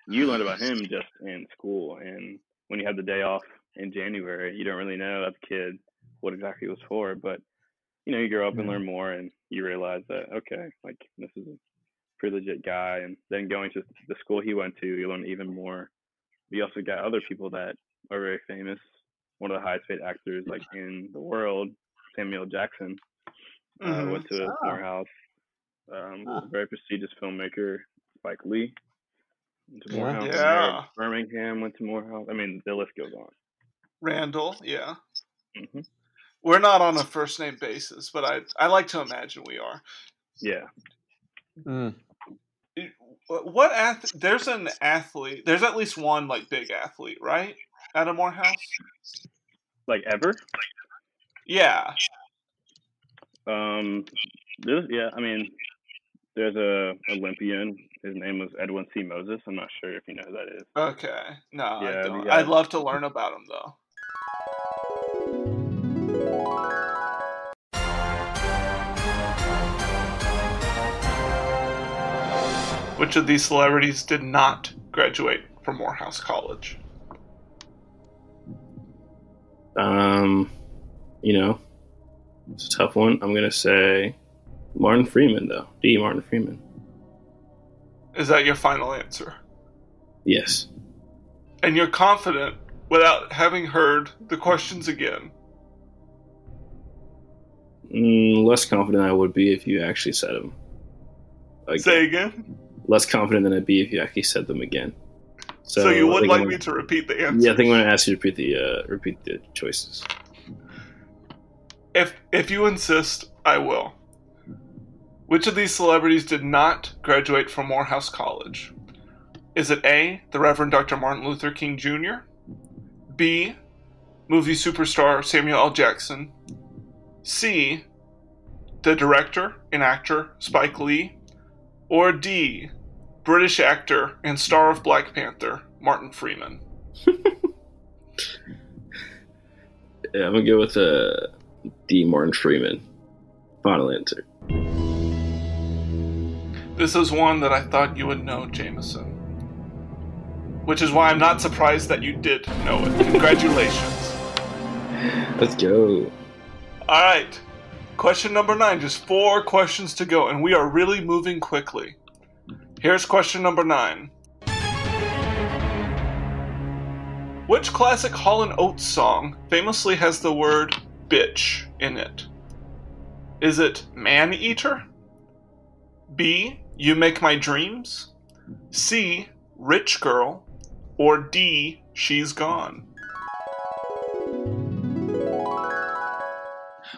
Speaker 3: You learned about him just in school, and when you had the day off in January, you don't really know as a kid what exactly it was for, but you grow up and learn more, and you realize that okay, like this is a pretty legit guy. And then going to the school he went to, you learn even more. You also got other people that are very famous. One of the highest paid actors like in the world, Samuel Jackson, went to Morehouse. Very prestigious filmmaker, Spike Lee, went to Morehouse.
Speaker 2: Yeah.
Speaker 3: Birmingham went to Morehouse. I mean, the list goes on.
Speaker 2: Randall, yeah. We're not on a first name basis, but I like to imagine we are.
Speaker 3: Yeah.
Speaker 2: There's an athlete. There's at least one like big athlete, right? At a Morehouse.
Speaker 3: Like ever?
Speaker 2: Yeah.
Speaker 3: I mean, there's a Olympian. His name was Edwin C. Moses. I'm not sure if you know who that is.
Speaker 2: Okay. No,
Speaker 3: yeah,
Speaker 2: I don't. I'd love to learn about him though. Which of these celebrities did not graduate from Morehouse College?
Speaker 5: It's a tough one. I'm gonna say Martin Freeman, though. D. Martin Freeman.
Speaker 2: Is that your final answer?
Speaker 5: Yes.
Speaker 2: And you're confident without having heard the questions again?
Speaker 5: Less confident I would be if you actually said them. Again.
Speaker 2: Say again?
Speaker 5: Less confident than I'd be if you actually said them again.
Speaker 2: So you would like me to repeat the answer?
Speaker 5: Yeah, I think I'm going to ask you to repeat the choices.
Speaker 2: If you insist, I will. Which of these celebrities did not graduate from Morehouse College? Is it A, the Reverend Dr. Martin Luther King Jr., B, movie superstar Samuel L. Jackson, C, the director and actor Spike Lee, or D, British actor and star of Black Panther Martin Freeman?
Speaker 5: Yeah, I'm going to go with D, Martin Freeman. Final answer.
Speaker 2: This is one that I thought you would know, Jameson. Which is why I'm not surprised that you did know it. Congratulations.
Speaker 5: Let's go.
Speaker 2: Alright. Question number 9. Just 4 questions to go, and we are really moving quickly. Here's question number 9. Which classic Hall & Oates song famously has the word bitch in it? Is it Man Eater? B, You Make My Dreams? C, Rich Girl? Or D, She's Gone?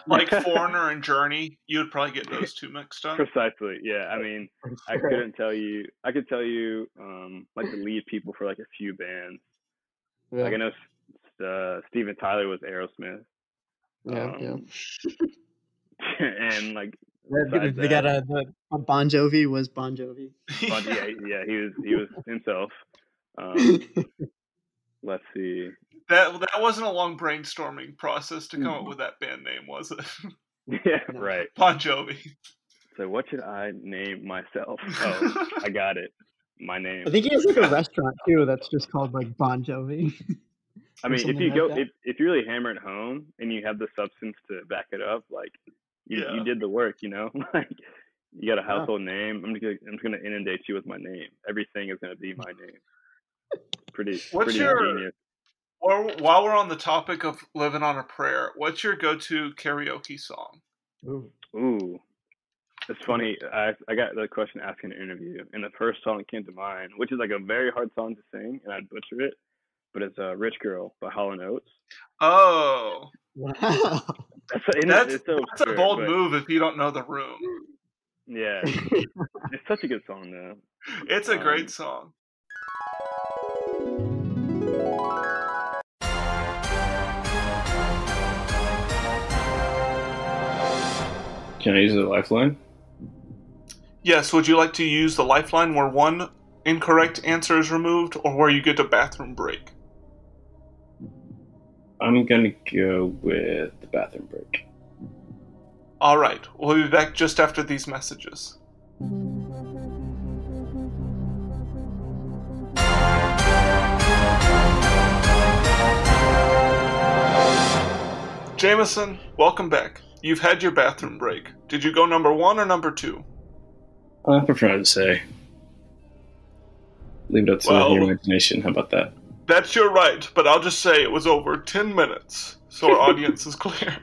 Speaker 2: Like Foreigner and Journey, you would probably get those two mixed up.
Speaker 3: Precisely, yeah. I mean, I couldn't tell you. I could tell you, like the lead people for like a few bands.
Speaker 4: Yeah.
Speaker 3: Like I know Steven Tyler was Aerosmith.
Speaker 4: Yeah.
Speaker 3: And like
Speaker 4: They got a Bon Jovi was Bon Jovi.
Speaker 3: yeah, he was himself. Let's see.
Speaker 2: That wasn't a long brainstorming process to come up with that band name, was it?
Speaker 3: Yeah, right.
Speaker 2: Bon Jovi.
Speaker 3: So what should I name myself? Oh, I got it. My name.
Speaker 4: I think he has like a restaurant too that's just called like Bon Jovi.
Speaker 3: I mean, if you if you really hammer it home and you have the substance to back it up, like you did the work, you know. Like you got a household name. I'm just gonna inundate you with my name. Everything is gonna be my name. Pretty genius.
Speaker 2: While we're on the topic of living on a prayer, what's your go-to karaoke song?
Speaker 3: Ooh. It's funny. I got the question asked in an interview, and the first song that came to mind, which is like a very hard song to sing, and I'd butcher it, but it's "Rich Girl" by Hall & Oates.
Speaker 2: Oh,
Speaker 4: wow!
Speaker 2: That's a bold move if you don't know the room.
Speaker 3: Yeah, it's such a good song though.
Speaker 2: It's a great song.
Speaker 5: Can I use a lifeline?
Speaker 2: Yes, would you like to use the lifeline where one incorrect answer is removed or where you get a bathroom break?
Speaker 5: I'm going to go with the bathroom break.
Speaker 2: All right, we'll be back just after these messages. Jameson, welcome back. You've had your bathroom break. Did you go number 1 or number 2?
Speaker 5: I prefer not to say. Leave it up to your imagination. How about that?
Speaker 2: That's your right, but I'll just say it was over 10 minutes, so our audience is clear.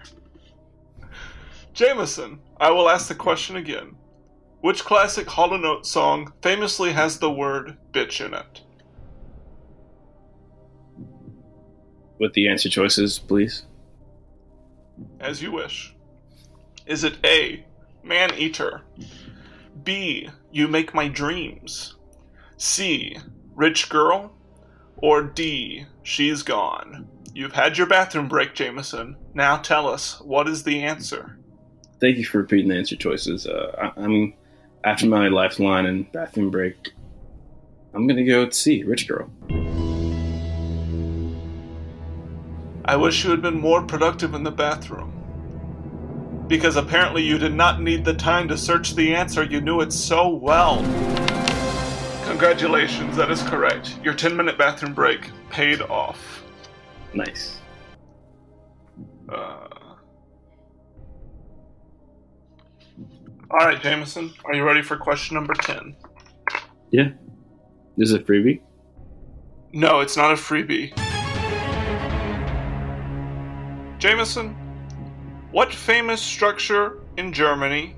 Speaker 2: Jameson, I will ask the question again. Which classic Hall & Oates song famously has the word bitch in it?
Speaker 5: With the answer choices, please.
Speaker 2: As you wish. Is it A, Man Eater? B, You Make My Dreams? C, Rich Girl? Or D, She's Gone? You've had your bathroom break, Jameson. Now tell us, what is the answer?
Speaker 5: Thank you for repeating the answer choices. I'm after my lifeline and bathroom break, I'm going to go with C, Rich Girl.
Speaker 2: I wish you had been more productive in the bathroom. Because apparently you did not need the time to search the answer, you knew it so well. Congratulations, that is correct. Your 10-minute bathroom break paid off.
Speaker 5: Nice.
Speaker 2: Alright, Jameson, are you ready for question number 10?
Speaker 5: Yeah. This is a freebie?
Speaker 2: No, it's not a freebie. Jameson, what famous structure in Germany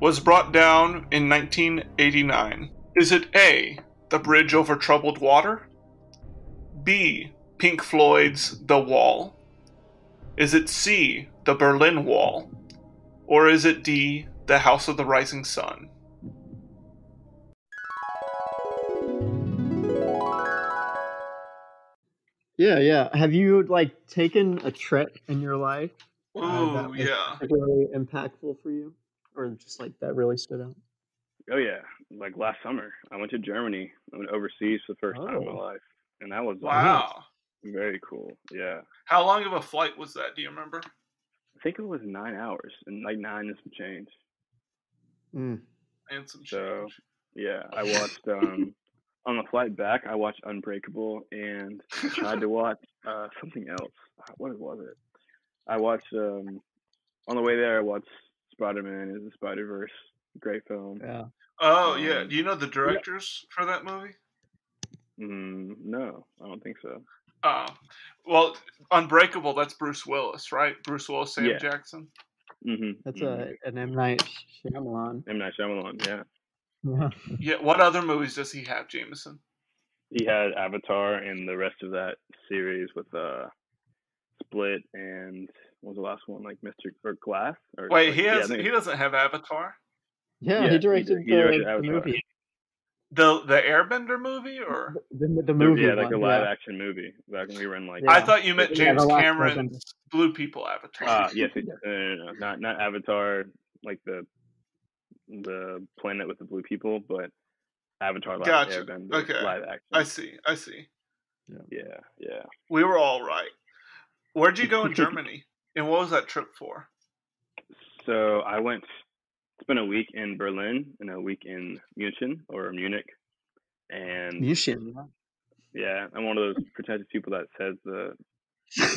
Speaker 2: was brought down in 1989? Is it A, the bridge over troubled water? B, Pink Floyd's The Wall? Is it C, the Berlin Wall? Or is it D, the House of the Rising Sun?
Speaker 4: Yeah. Have you taken a trip in your life that
Speaker 2: Ooh,
Speaker 4: was
Speaker 2: yeah.
Speaker 4: particularly impactful for you, or just that really stood out?
Speaker 3: Oh yeah, like last summer, I went to Germany. I went overseas for the first time in my life, and that was
Speaker 2: Wow.
Speaker 3: very cool. Yeah.
Speaker 2: How long of a flight was that? Do you remember?
Speaker 3: I think it was 9 hours, and like 9 and some change.
Speaker 4: Mm.
Speaker 2: And some
Speaker 3: So
Speaker 2: change.
Speaker 3: yeah, I watched on the flight back. I watched Unbreakable, and I tried to watch something else. What was it? I watched on the way there. I watched Spider-Man Into the Spider-Verse. Great film.
Speaker 4: Yeah.
Speaker 2: Oh, yeah. Do you know the directors for that movie?
Speaker 3: No, I don't think so.
Speaker 2: Well, Unbreakable, that's Bruce Willis, right? Bruce Willis, Sam Jackson.
Speaker 4: That's an M. Night Shyamalan.
Speaker 3: M. Night Shyamalan, yeah.
Speaker 2: Yeah. What other movies does he have, Jameson?
Speaker 3: He had Avatar and the rest of that series with Split and what was the last one, like Mr. or Glass? Or,
Speaker 2: wait,
Speaker 3: like,
Speaker 2: he doesn't have Avatar?
Speaker 4: Yeah, he directed the movie.
Speaker 2: The Airbender movie, or
Speaker 4: the movie?
Speaker 3: Yeah, like a live action movie back when we were in like.
Speaker 2: I thought you meant James Cameron's Blue People Avatar.
Speaker 3: Yes, no, not Avatar, like the planet with the blue people, but Avatar live Airbender live action.
Speaker 2: I see.
Speaker 3: Yeah.
Speaker 2: We were all right. Where'd you go in Germany, and what was that trip for?
Speaker 3: So I spent a week in Berlin and a week in Munich, and yeah, I'm one of those pretentious people that says the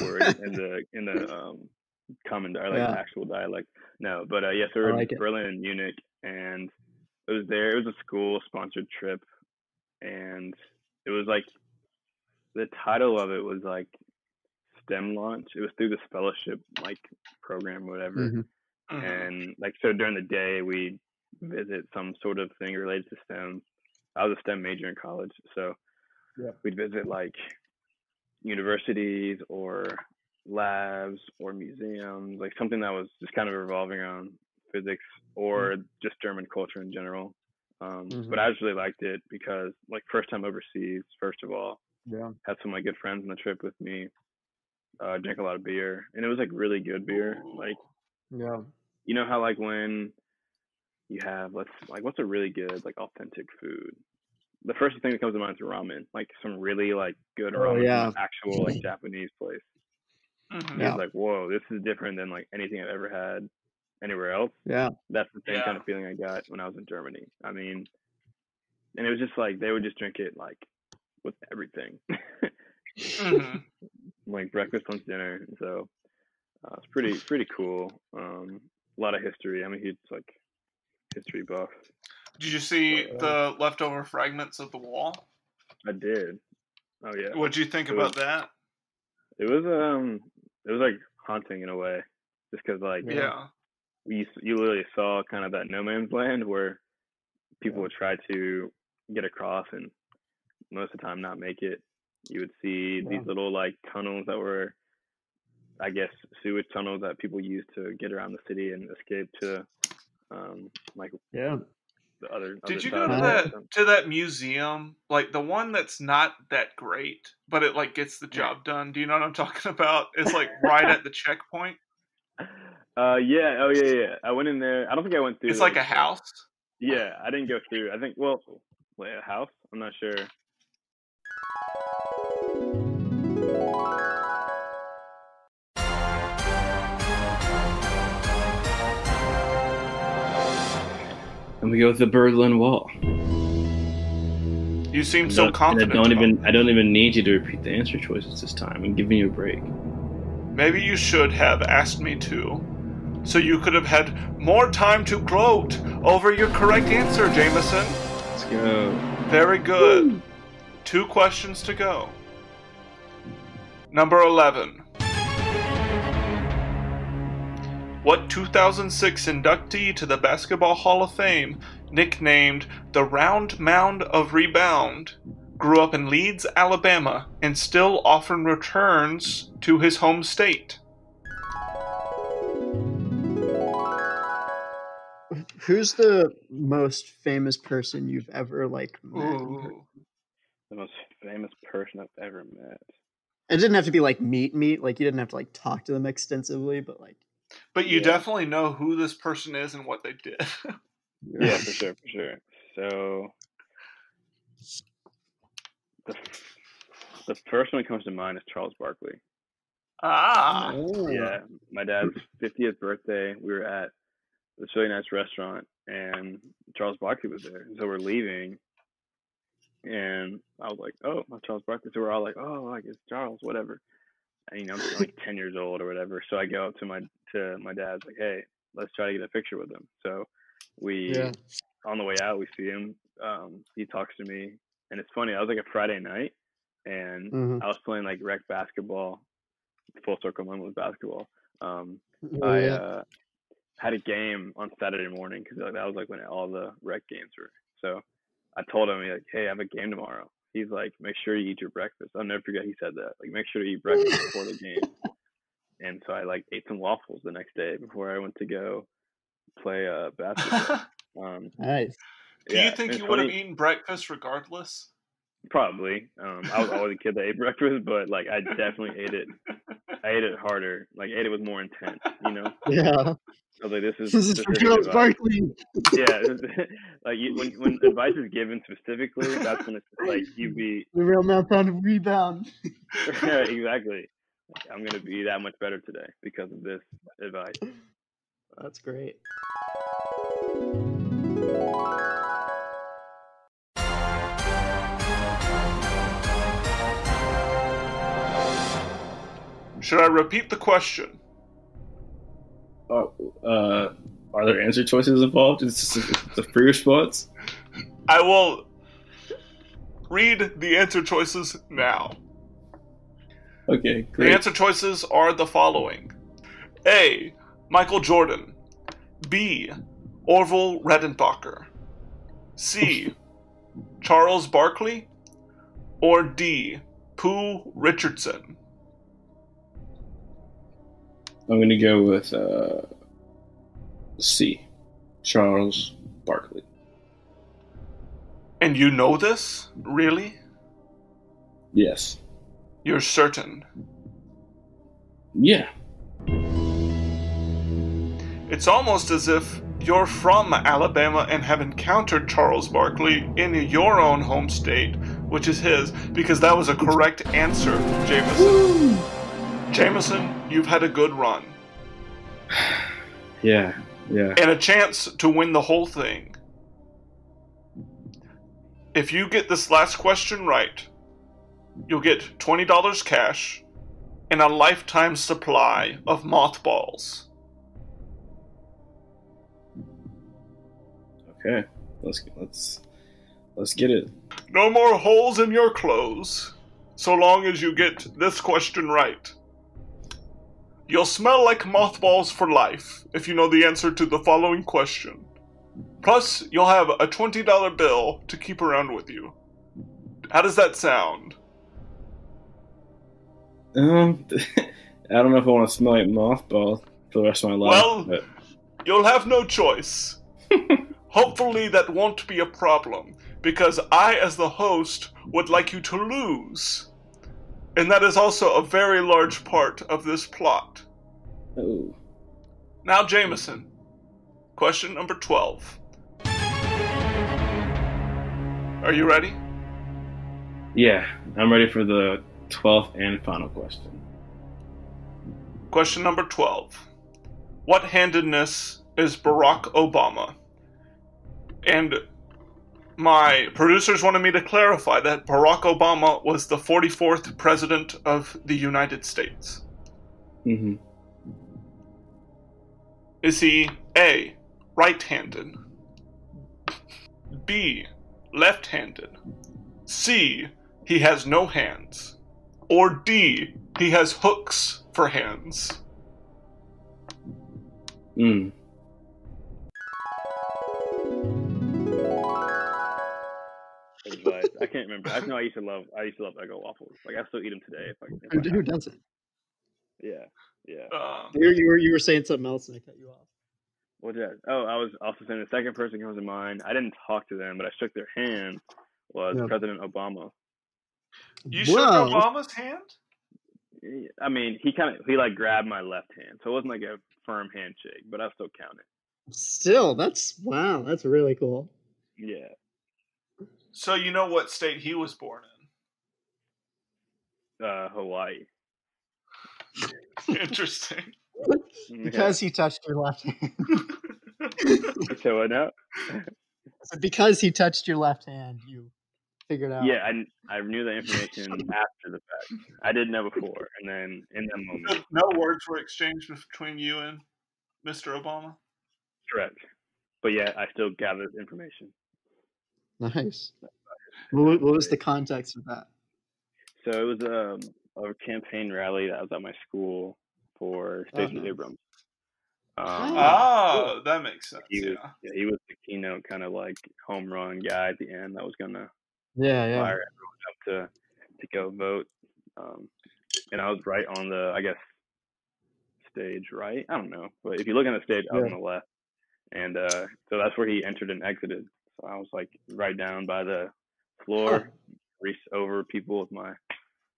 Speaker 3: word in the common dialect, actual dialect. No, but so we're in Berlin and Munich, and it was a school sponsored trip, and it was like the title of it was like STEM launch. It was through this fellowship like program or whatever. And like, so during the day we visit some sort of thing related to STEM. I was a STEM major in college, so we'd visit like universities or labs or museums, like something that was just kind of revolving around physics or just German culture in general. But I just really liked it because, like, first time overseas, first of all, had some of my good friends on the trip with me. Drank a lot of beer, and it was like really good beer. Like, you know how like when you have what's a really good like authentic food? The first thing that comes to mind is ramen, like some really like good ramen from an actual like Japanese place. It's like, whoa, this is different than like anything I've ever had anywhere else. That's the same kind of feeling I got when I was in Germany. I mean, and it was just like they would just drink it like with everything, like breakfast, lunch, dinner. So it's pretty cool. A lot of history. I'm a huge like history buff.
Speaker 2: Did you see the leftover fragments of the wall?
Speaker 3: I did. Oh yeah.
Speaker 2: What'd you think about that?
Speaker 3: It was like haunting in a way, just because like you literally saw kind of that no man's land where people would try to get across and most of the time not make it. You would see these little like tunnels that were, I guess, sewage tunnels that people used to get around the city and escape to the other.
Speaker 2: Did you go to that museum, like the one that's not that great, but it like gets the job done? Do you know what I'm talking about? It's like right at the checkpoint.
Speaker 3: Yeah. Oh yeah. I went in there. I don't think I went through.
Speaker 2: It's like a house.
Speaker 3: Yeah, I didn't go through. I think a house. I'm not sure.
Speaker 5: And we go with the Berlin Wall.
Speaker 2: You seem so confident.
Speaker 5: I don't even need you to repeat the answer choices this time. I'm giving you a break.
Speaker 2: Maybe you should have asked me to, so you could have had more time to gloat over your correct answer, Jameson.
Speaker 5: Let's go.
Speaker 2: Very good. 2 questions to go. Number 11. What 2006 inductee to the Basketball Hall of Fame, nicknamed the Round Mound of Rebound, grew up in Leeds, Alabama, and still often returns to his home state?
Speaker 4: Who's the most famous person you've ever met?
Speaker 2: Ooh.
Speaker 3: The most famous person I've ever met.
Speaker 4: It didn't have to be meet. Like you didn't have to talk to them extensively, but
Speaker 2: But you definitely know who this person is and what they did.
Speaker 3: Yeah, for sure. So the first one that comes to mind is Charles Barkley.
Speaker 2: Ah.
Speaker 3: Yeah, my dad's 50th birthday. We were at this really nice restaurant, and Charles Barkley was there. So we're leaving, and I was like, "Oh, my Charles Barkley." So we're all like, "Oh, it's Charles, whatever." And I'm 10 years old or whatever. So I go up to my dad's like, "Hey, let's try to get a picture with him." So we on the way out, we see him. He talks to me, and it's funny. I was a Friday night, and I was playing rec basketball. Full circle moment with basketball. I had a game on Saturday morning because that was when all the rec games were. So I told him, "Hey, I have a game tomorrow." He's like, "Make sure you eat your breakfast." I'll never forget he said that. Make sure you eat breakfast before the game. And so I ate some waffles the next day before I went to go play basketball.
Speaker 4: Nice.
Speaker 2: Do you think you would have eaten breakfast regardless?
Speaker 3: Probably. I was always a kid that ate breakfast, but I definitely ate it. I ate it harder. I ate it with more intent.
Speaker 4: Yeah.
Speaker 3: I was like, this
Speaker 4: This is for Charles Barkley.
Speaker 3: Yeah, when advice is given specifically, that's when it's just you be
Speaker 4: the real marathon of rebound.
Speaker 3: Exactly. I'm gonna be that much better today because of this advice.
Speaker 4: That's great.
Speaker 2: Should I repeat the question?
Speaker 5: Are there answer choices involved? Is this the free response?
Speaker 2: I will read the answer choices now.
Speaker 5: Okay, great.
Speaker 2: The answer choices are the following. A. Michael Jordan. B. Orville Redenbacher. C. Charles Barkley. Or D. Pooh Richardson.
Speaker 5: I'm going to go with C. Charles Barkley.
Speaker 2: And you know this? Really?
Speaker 5: Yes.
Speaker 2: You're certain?
Speaker 5: Yeah.
Speaker 2: It's almost as if you're from Alabama and have encountered Charles Barkley in your own home state, which is his, because that was a correct answer, Jameson.
Speaker 5: Woo!
Speaker 2: Jameson, you've had a good run.
Speaker 5: Yeah.
Speaker 2: And a chance to win the whole thing. If you get this last question right, you'll get $20 cash and a lifetime supply of mothballs.
Speaker 5: Okay, let's get it.
Speaker 2: No more holes in your clothes, so long as you get this question right. You'll smell like mothballs for life if you know the answer to the following question. Plus, you'll have a $20 bill to keep around with you. How does that sound?
Speaker 5: I don't know if I want to smell like mothballs for the rest of my life.
Speaker 2: Well, you'll have no choice. Hopefully that won't be a problem, because I, as the host, would like you to lose. And that is also a very large part of this plot.
Speaker 5: Oh.
Speaker 2: Now, Jameson, question number 12. Are you ready?
Speaker 5: Yeah, I'm ready for the 12th and final question.
Speaker 2: Question number 12. What handedness is Barack Obama? And my producers wanted me to clarify that Barack Obama was the 44th president of the United States.
Speaker 5: Mm-hmm.
Speaker 2: Is he A, right-handed, B, left-handed. C, he has no hands. Or D, he has hooks for hands.
Speaker 3: Advice. I can't remember. I just know I used to love Eggo waffles. Like I still eat them today. If I
Speaker 4: Who doesn't?
Speaker 3: Yeah.
Speaker 4: You were saying something else and I cut you off.
Speaker 3: What's that? Oh, I was also saying the second person comes to mind. I didn't talk to them, but I shook their hand. Was President Obama.
Speaker 2: You shook Obama's hand?
Speaker 3: I mean, he like grabbed my left hand, so it wasn't like a firm handshake, but I still count it.
Speaker 4: Still, that's really cool.
Speaker 3: Yeah.
Speaker 2: So you know what state he was born in?
Speaker 3: Hawaii.
Speaker 2: Interesting.
Speaker 4: Because he touched your left hand.
Speaker 3: So what now?
Speaker 4: Because he touched your left hand, you figured out.
Speaker 3: Yeah, I knew the information after the fact. I didn't know before, and then in that moment.
Speaker 2: No words were exchanged between you and Mr. Obama?
Speaker 3: Correct. But yeah, I still gathered information.
Speaker 4: Nice. What was the context of that?
Speaker 3: So it was a campaign rally that was at my school for Stacey Abrams.
Speaker 2: That makes sense.
Speaker 3: He was the keynote kind of like home run guy at the end that was gonna fire everyone up to go vote. And I was right on the, I guess, stage right. I don't know, but if you look on the stage, I was on the left, and so that's where he entered and exited. So I was like right down by the floor, reached over people with my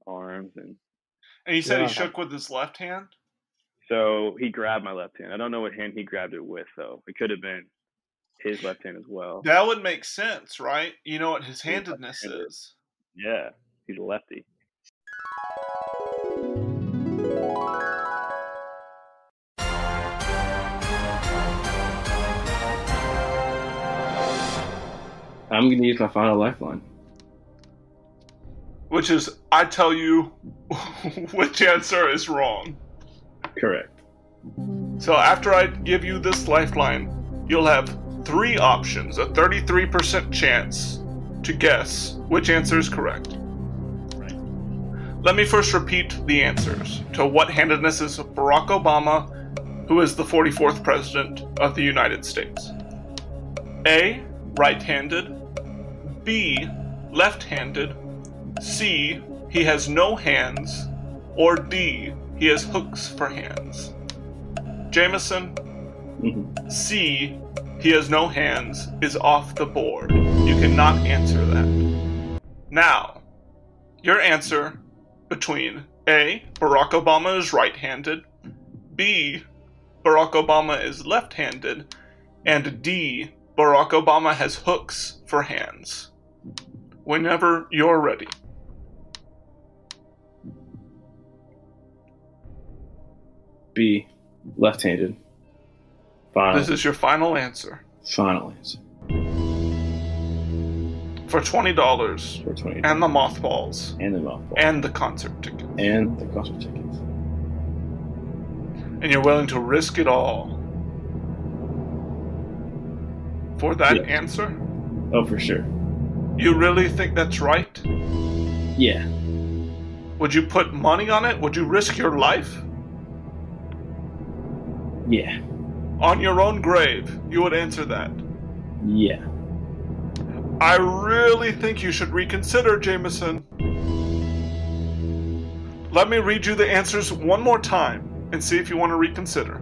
Speaker 3: arms, and
Speaker 2: you said he shook with his left hand.
Speaker 3: So he grabbed my left hand. I don't know what hand he grabbed it with, though. It could have been his left hand as well.
Speaker 2: That would make sense, right? You know what his handedness is.
Speaker 3: Yeah, he's a lefty.
Speaker 5: I'm going to use my final lifeline.
Speaker 2: Which is, I tell you which answer is wrong.
Speaker 5: Correct.
Speaker 2: So after I give you this lifeline, you'll have 3 options, a 33% chance to guess which answer is correct.
Speaker 3: Right.
Speaker 2: Let me first repeat the answers to what handedness is Barack Obama, who is the 44th president of the United States. A, right-handed. B, left-handed. C, he has no hands. Or D, he has hooks for hands. Jameson, C, he has no hands, is off the board. You cannot answer that. Now, your answer between A, Barack Obama is right-handed, B, Barack Obama is left-handed, and D, Barack Obama has hooks for hands. Whenever you're ready.
Speaker 5: B, left-handed. Final.
Speaker 2: This is your final answer.
Speaker 5: Final answer.
Speaker 2: For $20.
Speaker 5: For $20.
Speaker 2: And the mothballs.
Speaker 5: And the mothballs.
Speaker 2: And the concert ticket.
Speaker 5: And the concert tickets.
Speaker 2: And you're willing to risk it all for that answer?
Speaker 5: Oh, for sure.
Speaker 2: You really think that's right?
Speaker 5: Yeah.
Speaker 2: Would you put money on it? Would you risk your life?
Speaker 5: Yeah.
Speaker 2: On your own grave, you would answer that?
Speaker 5: Yeah.
Speaker 2: I really think you should reconsider, Jameson. Let me read you the answers one more time and see if you want to reconsider.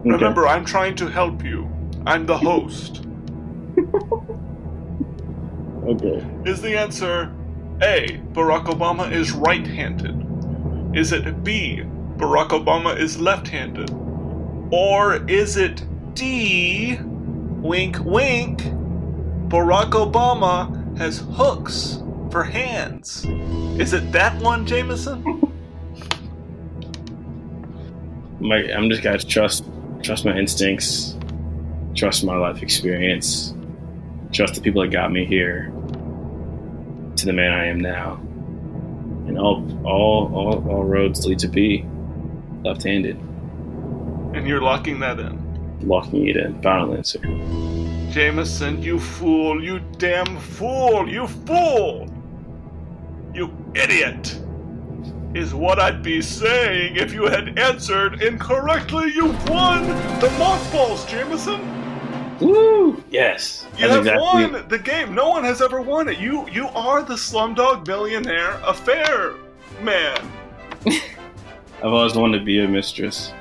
Speaker 2: Okay. Remember, I'm trying to help you. I'm the host.
Speaker 5: Okay.
Speaker 2: Is the answer A, Barack Obama is right-handed? Is it B, Barack Obama is left-handed? Or is it D, wink wink, Barack Obama has hooks for hands? Is it that one, Jameson?
Speaker 5: I'm just gonna trust my instincts, trust my life experience, trust the people that got me here to the man I am now, and all roads lead to B, left-handed.
Speaker 2: And you're locking that in.
Speaker 5: locking it in. Final answer.
Speaker 2: Jameson, you fool, you damn fool, you fool! You idiot! Is what I'd be saying if you had answered incorrectly. You won the mothballs, Jameson!
Speaker 5: Woo! Yes.
Speaker 2: You have won the game. No one has ever won it. You are the Slumdog Millionaire affair man.
Speaker 5: I've always wanted to be a mistress.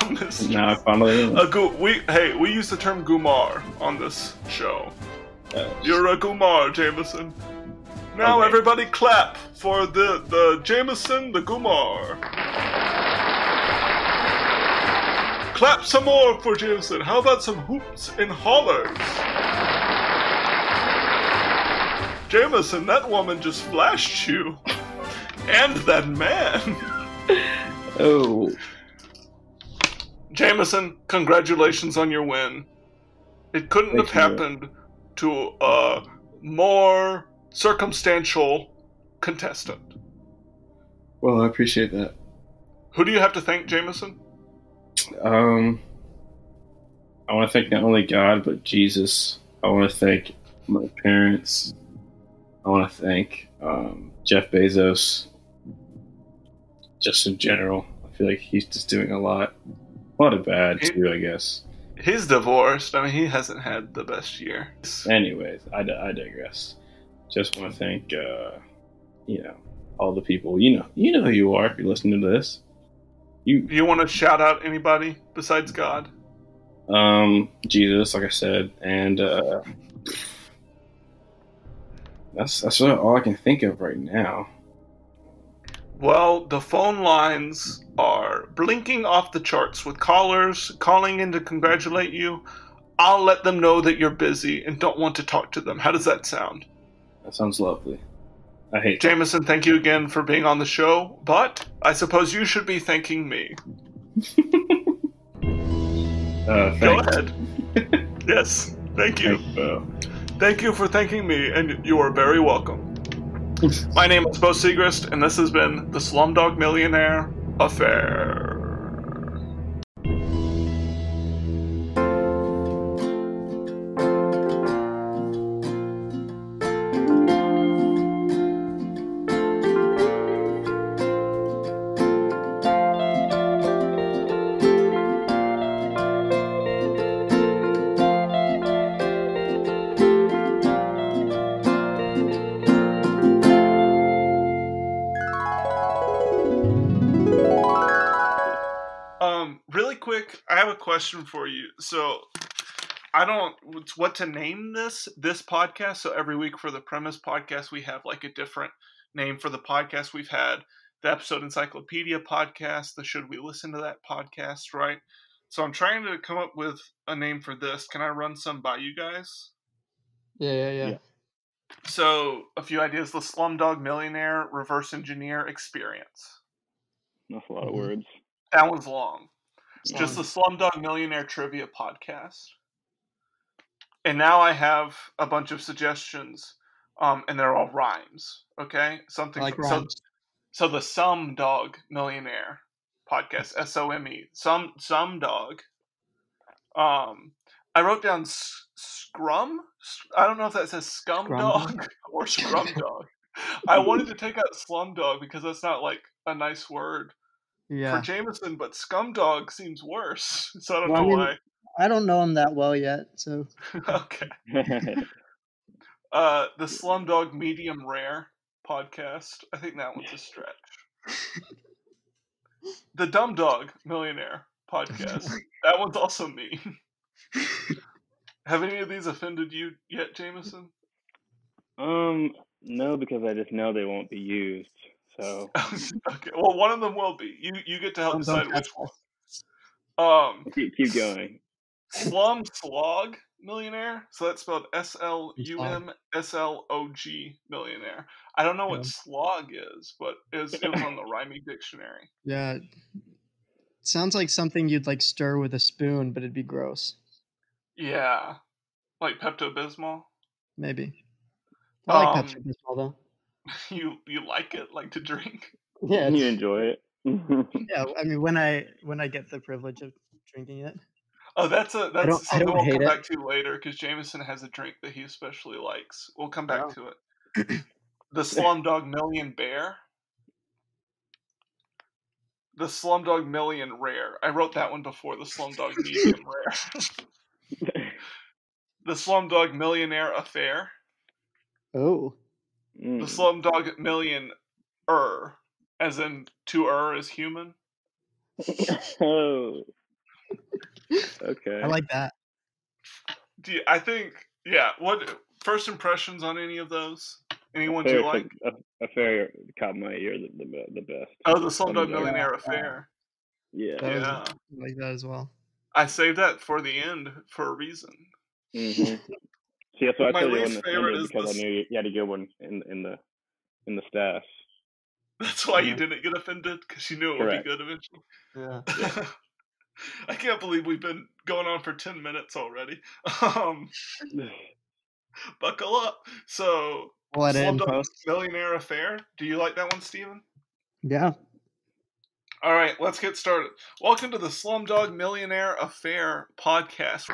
Speaker 2: A mistress.
Speaker 5: Now I finally am.
Speaker 2: We use the term gumar on this show. You're a gumar, Jameson. Now
Speaker 5: Okay.
Speaker 2: everybody clap for the Jameson the Gumar. Clap some more for Jameson. How about some hoops and hollers? Jameson, that woman just flashed you. And that man.
Speaker 5: Oh.
Speaker 2: Jameson, congratulations on your win. It couldn't
Speaker 5: Thank
Speaker 2: have
Speaker 5: you.
Speaker 2: happened to a more circumstantial contestant.
Speaker 5: Well, I appreciate that.
Speaker 2: Who do you have to thank, Jameson?
Speaker 5: I want to thank not only God, but Jesus. I want to thank my parents. I want to thank Jeff Bezos. Just in general, I feel like he's just doing a lot of bad too, I guess.
Speaker 2: He's divorced. I mean, he hasn't had the best year.
Speaker 5: Anyways, I digress. Just want to thank, all the people. You know who you are if you're listening to this.
Speaker 2: You want to shout out anybody besides God?
Speaker 5: Jesus, like I said, and that's all I can think of right now.
Speaker 2: Well, the phone lines are blinking off the charts with callers calling in to congratulate you. I'll let them know that you're busy and don't want to talk to them. How does that sound?
Speaker 5: That sounds lovely. I hate
Speaker 2: Jameson, thank you again for being on the show, but I suppose you should be thanking me. Go
Speaker 5: thanks.
Speaker 2: ahead. Yes, thank you.
Speaker 5: Thanks, Bo.
Speaker 2: Thank you for thanking me, and you are very welcome. My name is Bo Segrist, and this has been the Slumdog Millionaire Affair. Really quick, I have a question for you. So, I don't what to name this podcast. So every week for the Premise podcast, we have like a different name for the podcast. We've had the Episode Encyclopedia podcast, the Should We Listen to That podcast, right? So I'm trying to come up with a name for this. Can I run some by you guys?
Speaker 4: Yeah.
Speaker 2: So a few ideas: the Slumdog Millionaire Reverse Engineer Experience.
Speaker 3: That's a lot of words.
Speaker 2: That one's long. It's
Speaker 4: Long.
Speaker 2: just the Slumdog Millionaire Trivia Podcast. And now I have a bunch of suggestions, and they're all rhymes. Okay, something
Speaker 4: I like rhymes.
Speaker 2: So the Slumdog Millionaire Podcast, SOME, some dog. I wrote down Scrum. I don't know if that says Scum
Speaker 4: Scrum
Speaker 2: Dog or Scrum Dog. I wanted to take out Slumdog because that's not like a nice word
Speaker 4: Yeah.
Speaker 2: for Jameson, but Scumdog seems worse. So I don't
Speaker 4: Well,
Speaker 2: know
Speaker 4: I mean,
Speaker 2: why.
Speaker 4: I don't know him that well yet, so
Speaker 2: Okay. The Slumdog Medium Rare Podcast. I think that one's a stretch. The Dumb Dog Millionaire Podcast. That one's also me. Have any of these offended you yet, Jameson?
Speaker 3: No, because I just know they won't be used. So
Speaker 2: Okay. Well, one of them will be. You get to help
Speaker 4: don't
Speaker 2: decide
Speaker 4: touch
Speaker 2: which
Speaker 4: us.
Speaker 2: one.
Speaker 3: keep going.
Speaker 2: Slum Slog Millionaire. So that's spelled SLUMSLOG Millionaire. I don't know what
Speaker 4: Yeah.
Speaker 2: slog is, but it was on the rhyming dictionary.
Speaker 4: Yeah. It sounds like something you'd like stir with a spoon, but it'd be gross.
Speaker 2: Yeah. Like Pepto-Bismol.
Speaker 4: Maybe. I like
Speaker 2: Um,
Speaker 4: Pepsi-Bismol though.
Speaker 2: You like it, like to drink?
Speaker 4: Yeah.
Speaker 3: You enjoy it.
Speaker 4: Yeah. I mean, when I get the privilege of drinking it.
Speaker 2: Oh, that's something
Speaker 4: don't
Speaker 2: we'll
Speaker 4: hate
Speaker 2: come
Speaker 4: it.
Speaker 2: back to later because Jameson has a drink that he especially likes. We'll come back
Speaker 4: Oh.
Speaker 2: to it. The Slumdog Million Bear. The Slumdog Million Rare. I wrote that one before the Slumdog Medium Rare. The Slumdog Millionaire Affair.
Speaker 4: Oh.
Speaker 2: The Slumdog Million as in to as human.
Speaker 3: Oh. Okay.
Speaker 4: I like that.
Speaker 2: I think, yeah. What first impressions on any of those? Any ones you like?
Speaker 3: Affair caught my ear the best.
Speaker 2: Oh, the Slumdog Millionaire Affair.
Speaker 3: Yeah.
Speaker 2: Yeah.
Speaker 4: I like that as well.
Speaker 2: I saved that for the end for a reason.
Speaker 3: Mm-hmm. See, that's why I
Speaker 2: My
Speaker 3: told you
Speaker 2: least
Speaker 3: one
Speaker 2: favorite is
Speaker 3: because I knew you had a good one in the stash.
Speaker 2: That's why you didn't get offended, because you knew it
Speaker 3: Correct.
Speaker 2: would be good eventually.
Speaker 4: Yeah.
Speaker 2: I can't believe we've been going on for 10 minutes already. Buckle up. So,
Speaker 4: We'll edit in
Speaker 2: Slumdog
Speaker 4: post.
Speaker 2: Millionaire Affair. Do you like that one, Steven?
Speaker 4: Yeah.
Speaker 2: All right, let's get started. Welcome to the Slumdog Millionaire Affair podcast.